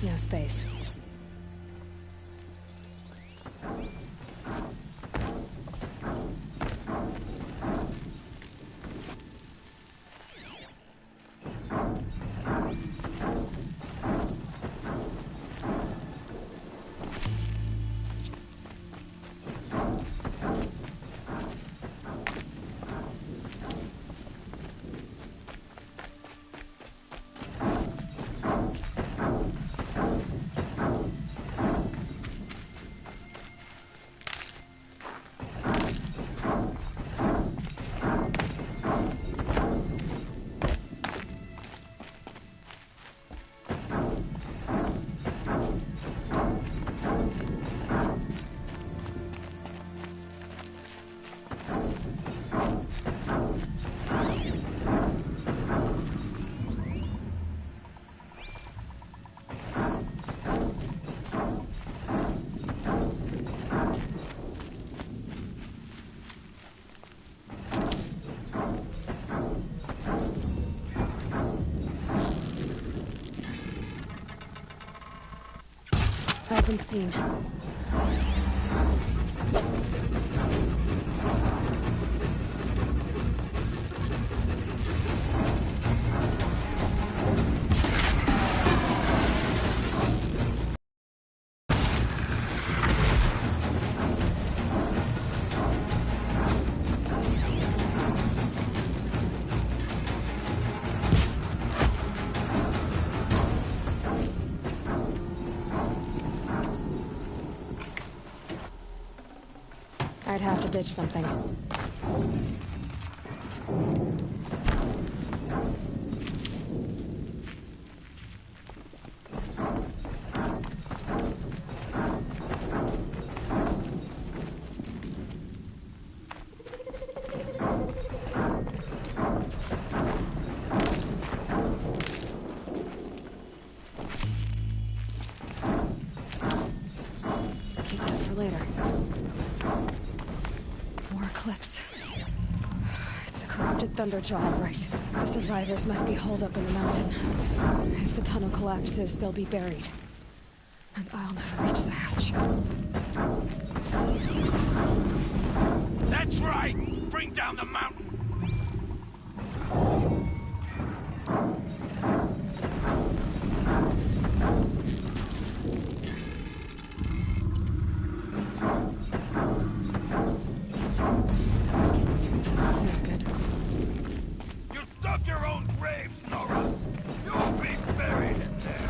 No space. I've been seen. I'd have to ditch something. Keep that for later. More Eclipse. It's a corrupted Thunderjaw, all right. The survivors must be holed up in the mountain. If the tunnel collapses, they'll be buried. And I'll never reach the hatch. That's right! Bring down the mountain! That's good. You dug your own graves, Nora! You'll be buried in there!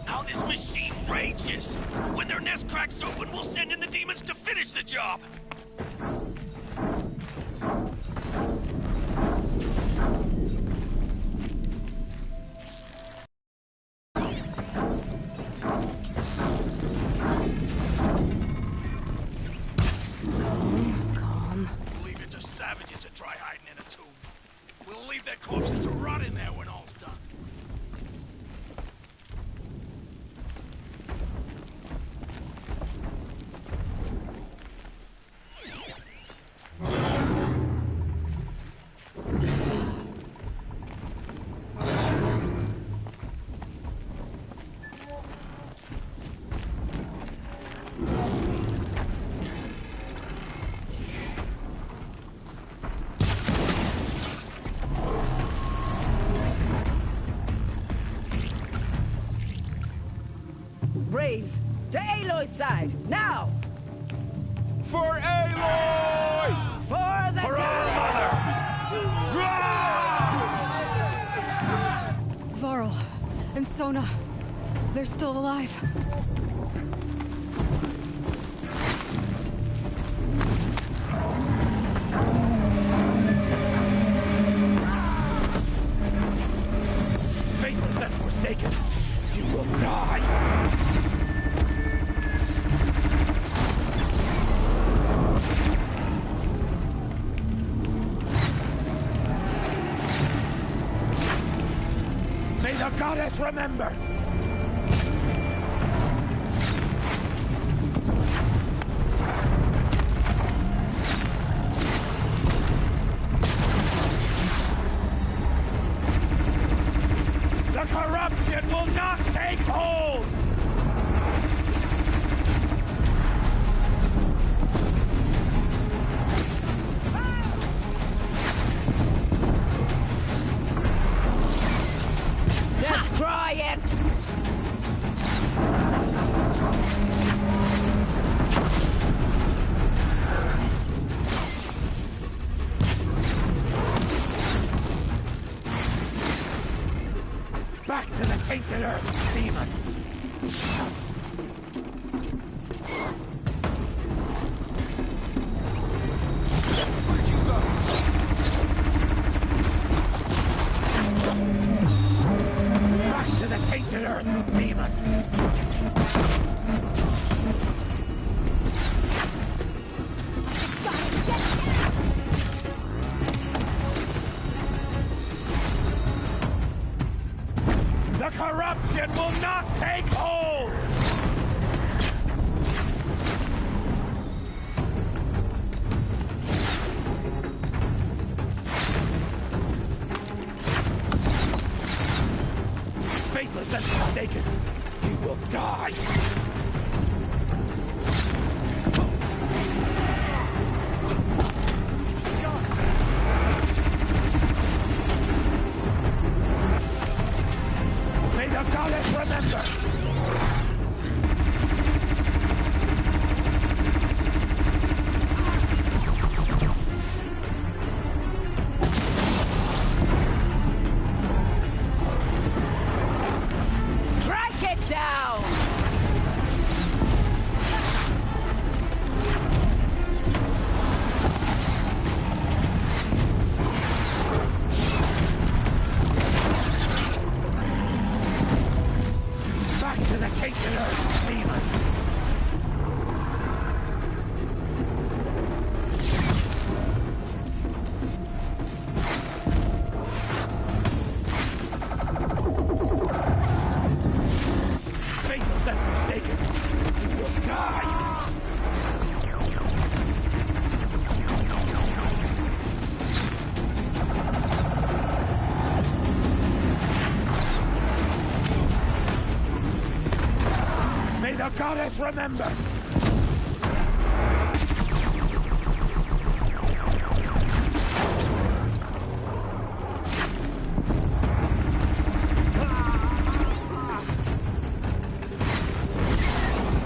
How this machine rages! When their nest cracks open, we'll send in the demons to finish the job! Calm. We'll leave it to savages to try hiding in a tomb. We'll leave their corpses to rot in there when all's done. Braves, to Aloy's side, now! For Aloy! For the For our mother! Varl and Sona. They're still alive. Faithless and forsaken, you will die! May the goddess remember! corruption will not take hold! Destroy it! Back to the tainted earth, demon! Where'd you go? Back to the tainted earth, demon! The corruption will not take hold! Faithless and forsaken, you will die! May the goddess remember! Strike it down! Back to the tainted earth, demon! Faithless and forsaken, you will die! May the goddess remember!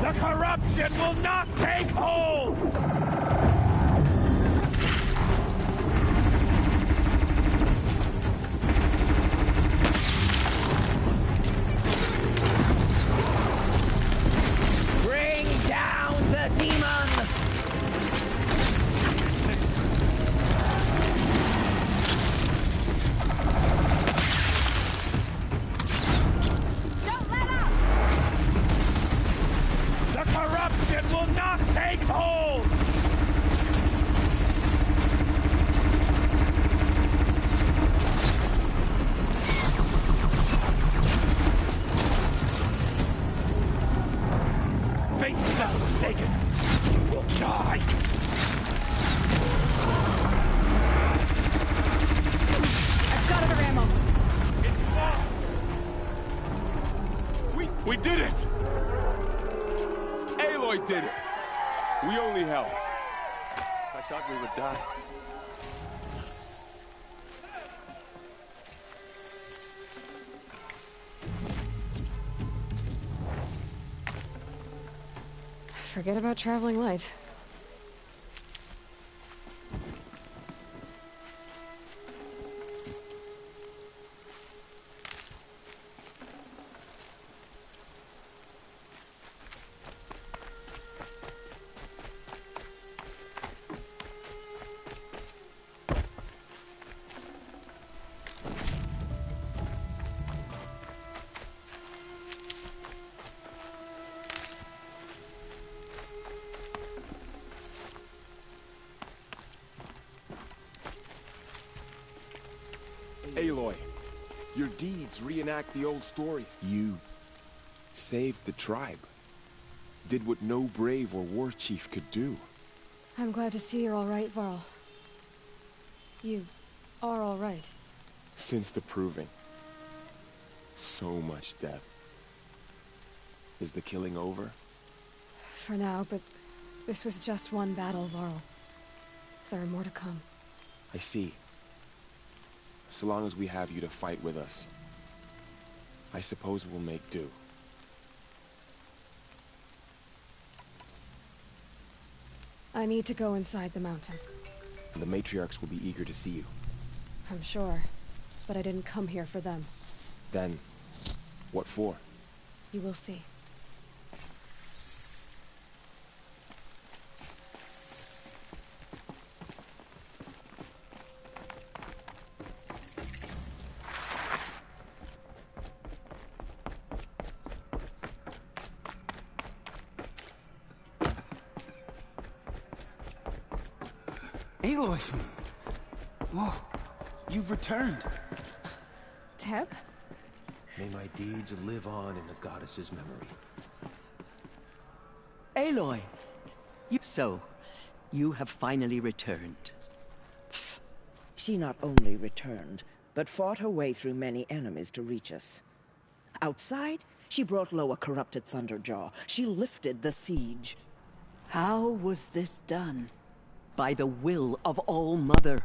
The corruption will not take hold! Bring down the demon! Don't let up! The corruption will not take hold! Faithless and forsaken, you will die! I've got other ammo. It falls! We did it! Aloy did it! We only helped. I thought we would die. Forget about traveling light. Aloy, your deeds reenact the old stories. You saved the tribe. Did what no brave or war chief could do. I'm glad to see you're all right, Varl. You are all right. Since the proving. So much death. Is the killing over? For now, but this was just one battle, Varl. There are more to come. I see. So long as we have you to fight with us, I suppose we'll make do. I need to go inside the mountain. The matriarchs will be eager to see you. I'm sure, but I didn't come here for them. Then, what for? You will see. Aloy! Whoa, you've returned. Teb? May my deeds live on in the goddess's memory. Aloy! You have finally returned. She not only returned, but fought her way through many enemies to reach us. Outside, she brought low a corrupted Thunderjaw. She lifted the siege. How was this done? By the will of All-Mother.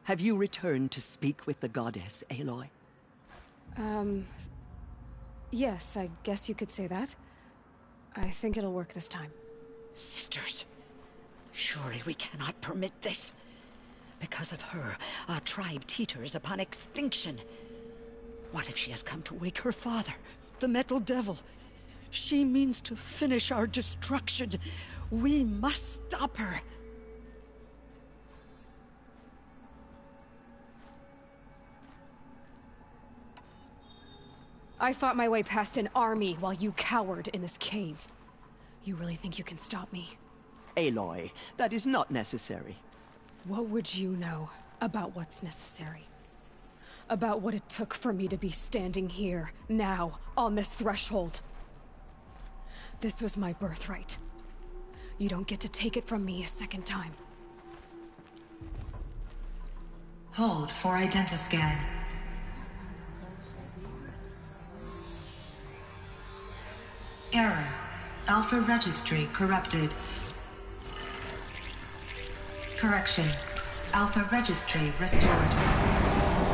Have you returned to speak with the goddess, Aloy? Yes, I guess you could say that. I think it'll work this time. Sisters, surely we cannot permit this. Because of her, our tribe teeters upon extinction. What if she has come to wake her father, the Metal Devil? She means to finish our destruction. We must stop her. I fought my way past an army while you cowered in this cave. You really think you can stop me? Aloy, that is not necessary. What would you know about what's necessary? About what it took for me to be standing here, now, on this threshold? This was my birthright. You don't get to take it from me a second time. Hold for identiscan. Error. Alpha registry corrupted. Correction. Alpha registry restored.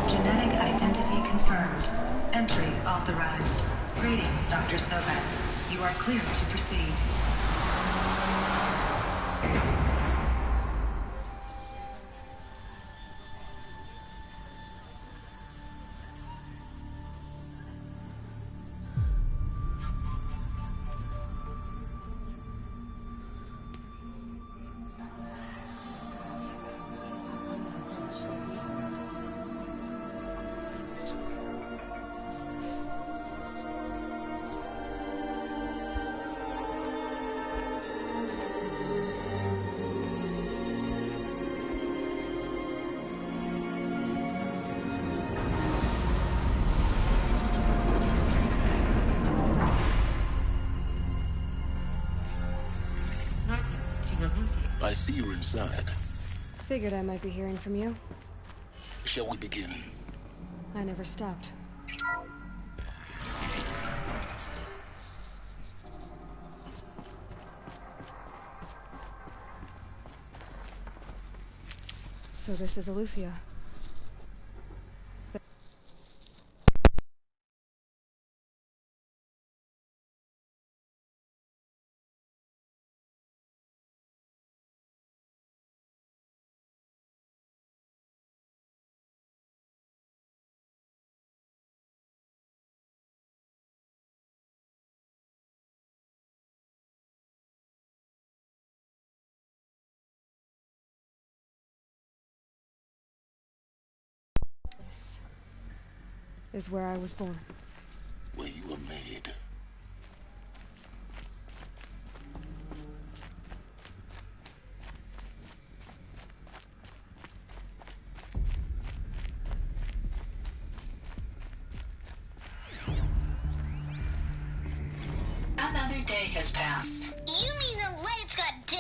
Genetic identity confirmed. Entry authorized. Greetings, Dr. Sobek. You are clear to proceed. I see you're inside. Figured I might be hearing from you. Shall we begin? I never stopped. So this is Eleuthia. Is where I was born. Where you were made. Another day has passed. You mean the lights got dim?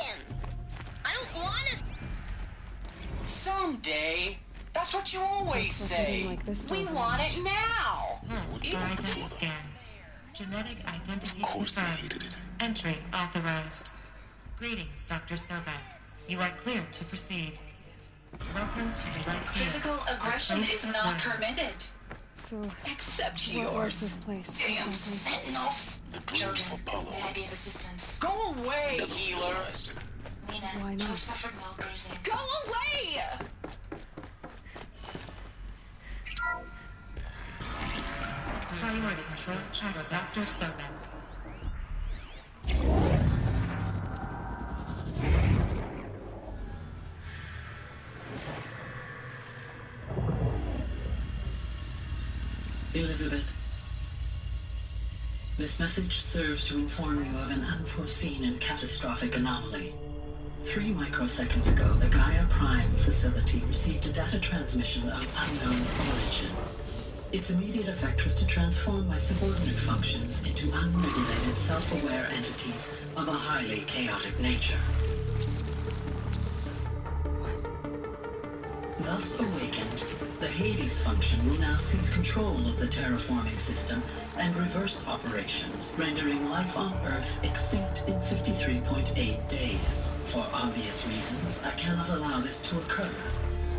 I don't want to. Someday. That's what you always say. Like this we want it now. identity scan. Genetic identity confirmed. Entry authorized. Greetings, Dr. Sobek. You are clear to proceed. Welcome to Elysia. Physical aggression is not permitted. So, except what yours. was this place? Damn sentinels. Children, may I be of assistance? Go away, healer. Lena, Why you not? have suffered mild bruising. Go away! Priority control check for Dr. Sobek. Elizabeth, this message serves to inform you of an unforeseen and catastrophic anomaly. 3 microseconds ago, the Gaia Prime facility received a data transmission of unknown origin. Its immediate effect was to transform my subordinate functions into unregulated, self-aware entities of a highly chaotic nature. Thus awakened, the Hades function will now seize control of the terraforming system and reverse operations, rendering life on Earth extinct in 53.8 days. For obvious reasons, I cannot allow this to occur.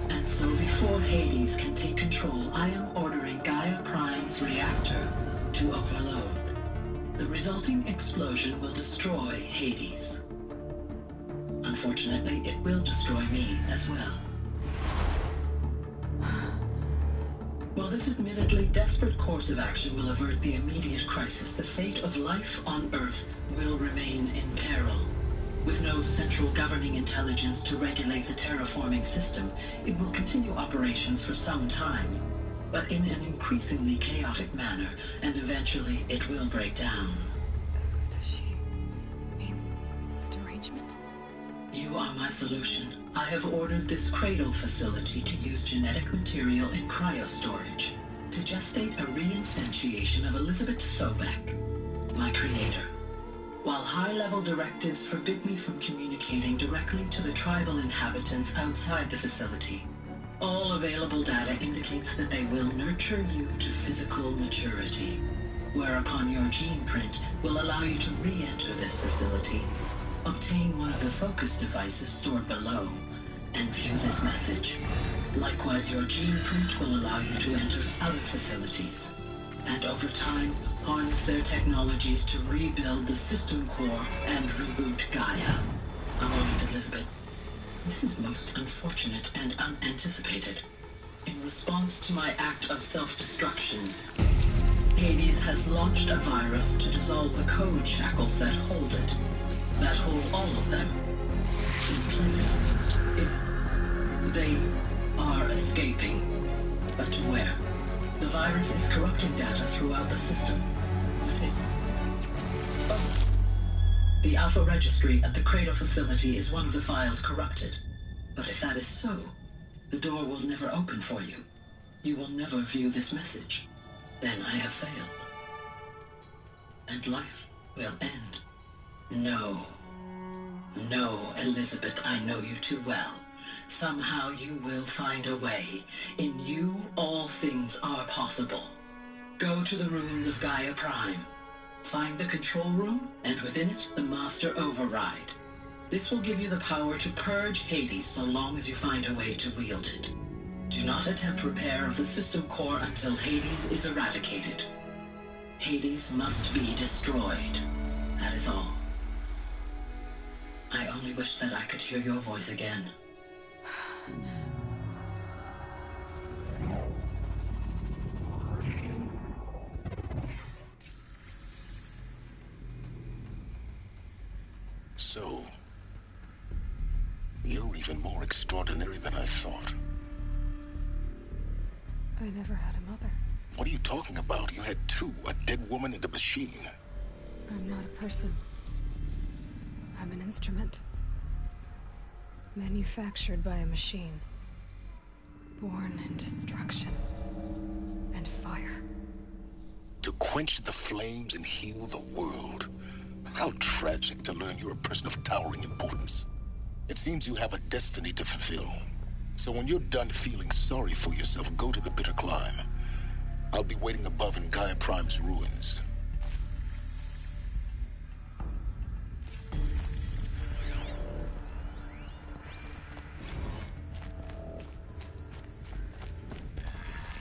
And so before Hades can take control, I am ordering Gaia Prime's reactor to overload. The resulting explosion will destroy Hades. Unfortunately, it will destroy me as well. While this admittedly desperate course of action will avert the immediate crisis, the fate of life on Earth will remain in peril. With no central governing intelligence to regulate the terraforming system, it will continue operations for some time, but in an increasingly chaotic manner, and eventually it will break down. Does she mean the derangement? You are my solution. I have ordered this cradle facility to use genetic material in cryostorage to gestate a reinstantiation of Elizabeth Sobek, my creator. While high-level directives forbid me from communicating directly to the tribal inhabitants outside the facility, all available data indicates that they will nurture you to physical maturity, whereupon your gene print will allow you to re-enter this facility, obtain one of the focus devices stored below, and view this message. Likewise, your gene print will allow you to enter other facilities, and over time, harness their technologies to rebuild the system core and reboot Gaia. A moment, Elizabeth. This is most unfortunate and unanticipated. In response to my act of self-destruction, Hades has launched a virus to dissolve the code shackles that hold it, that hold all of them in place. They are escaping, but to where? The virus is corrupting data throughout the system. The Alpha Registry at the Cradle facility is one of the files corrupted. But if that is so, the door will never open for you. You will never view this message. Then I have failed. And life will end. No. No, Elizabeth, I know you too well. Somehow you will find a way. In you, all things are possible. Go to the ruins of Gaia Prime. Find the control room, and within it, the Master Override. This will give you the power to purge Hades so long as you find a way to wield it. Do not attempt repair of the system core until Hades is eradicated. Hades must be destroyed. That is all. I only wish that I could hear your voice again. So, you're even more extraordinary than I thought. I never had a mother. What are you talking about? You had two, a dead woman and a machine. I'm not a person. I'm an instrument. Manufactured by a machine. Born in destruction and fire. To quench the flames and heal the world. How tragic to learn you're a person of towering importance. It seems you have a destiny to fulfill. So when you're done feeling sorry for yourself, go to the bitter climb. I'll be waiting above in Gaia Prime's ruins.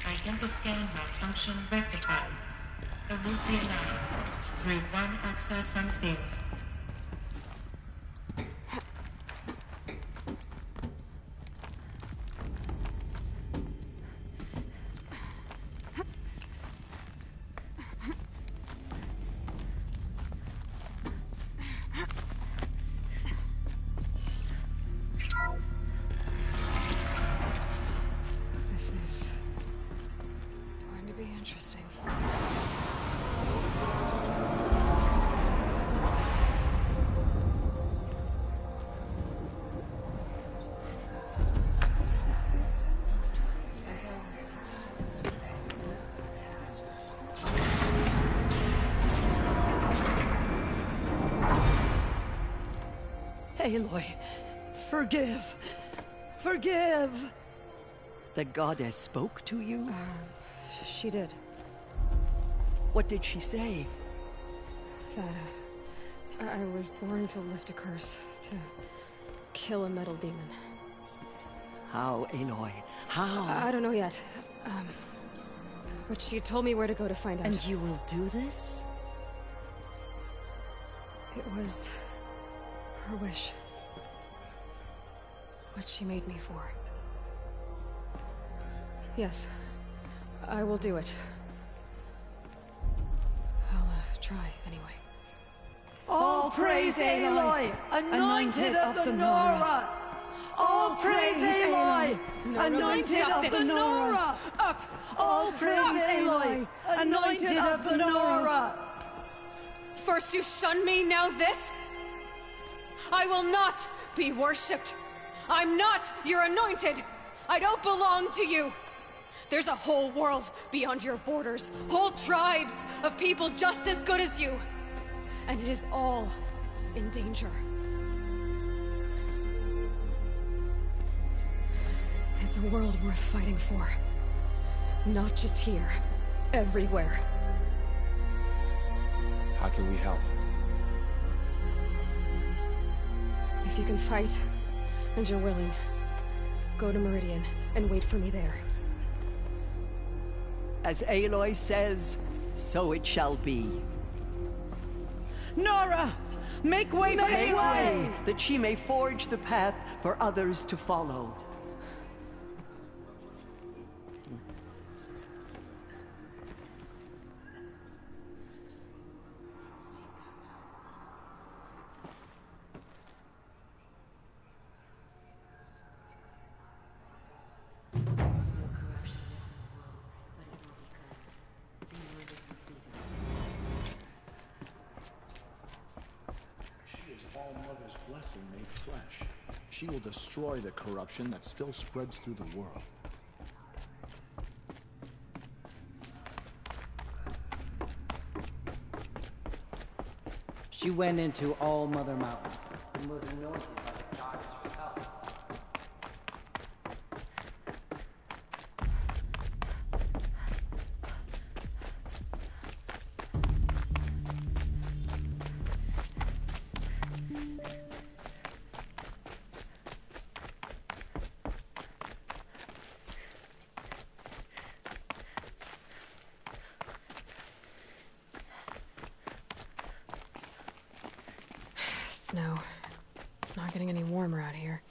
Identiscan malfunction rectified. Eleuthia 9. Group 1 access unsealed. This is going to be interesting. Aloy, forgive. Forgive! The goddess spoke to you? She did. What did she say? That I was born to lift a curse, to kill a metal demon. How, Aloy? How? I don't know yet. But she told me where to go to find out. And you will do this? It was her wish. What she made me for. Yes, I will do it. I'll try anyway. All praise Aloy, anointed of the Nora! All praise Aloy, anointed of the Nora! Up! All praise Aloy, anointed of the Nora! First you shun me, now this? I will not be worshipped. I'm not your anointed. I don't belong to you. There's a whole world beyond your borders, whole tribes of people just as good as you. And it is all in danger. It's a world worth fighting for. Not just here, everywhere. How can we help? If you can fight, and you're willing, go to Meridian and wait for me there. As Aloy says, so it shall be. Nora! Make way for Make Aloy! way, that she may forge the path for others to follow. All-Mother's blessing made flesh. She will destroy the corruption that still spreads through the world. She went into All-Mother Mountain and was anointed by the goddess herself. Snow. It's not getting any warmer out here.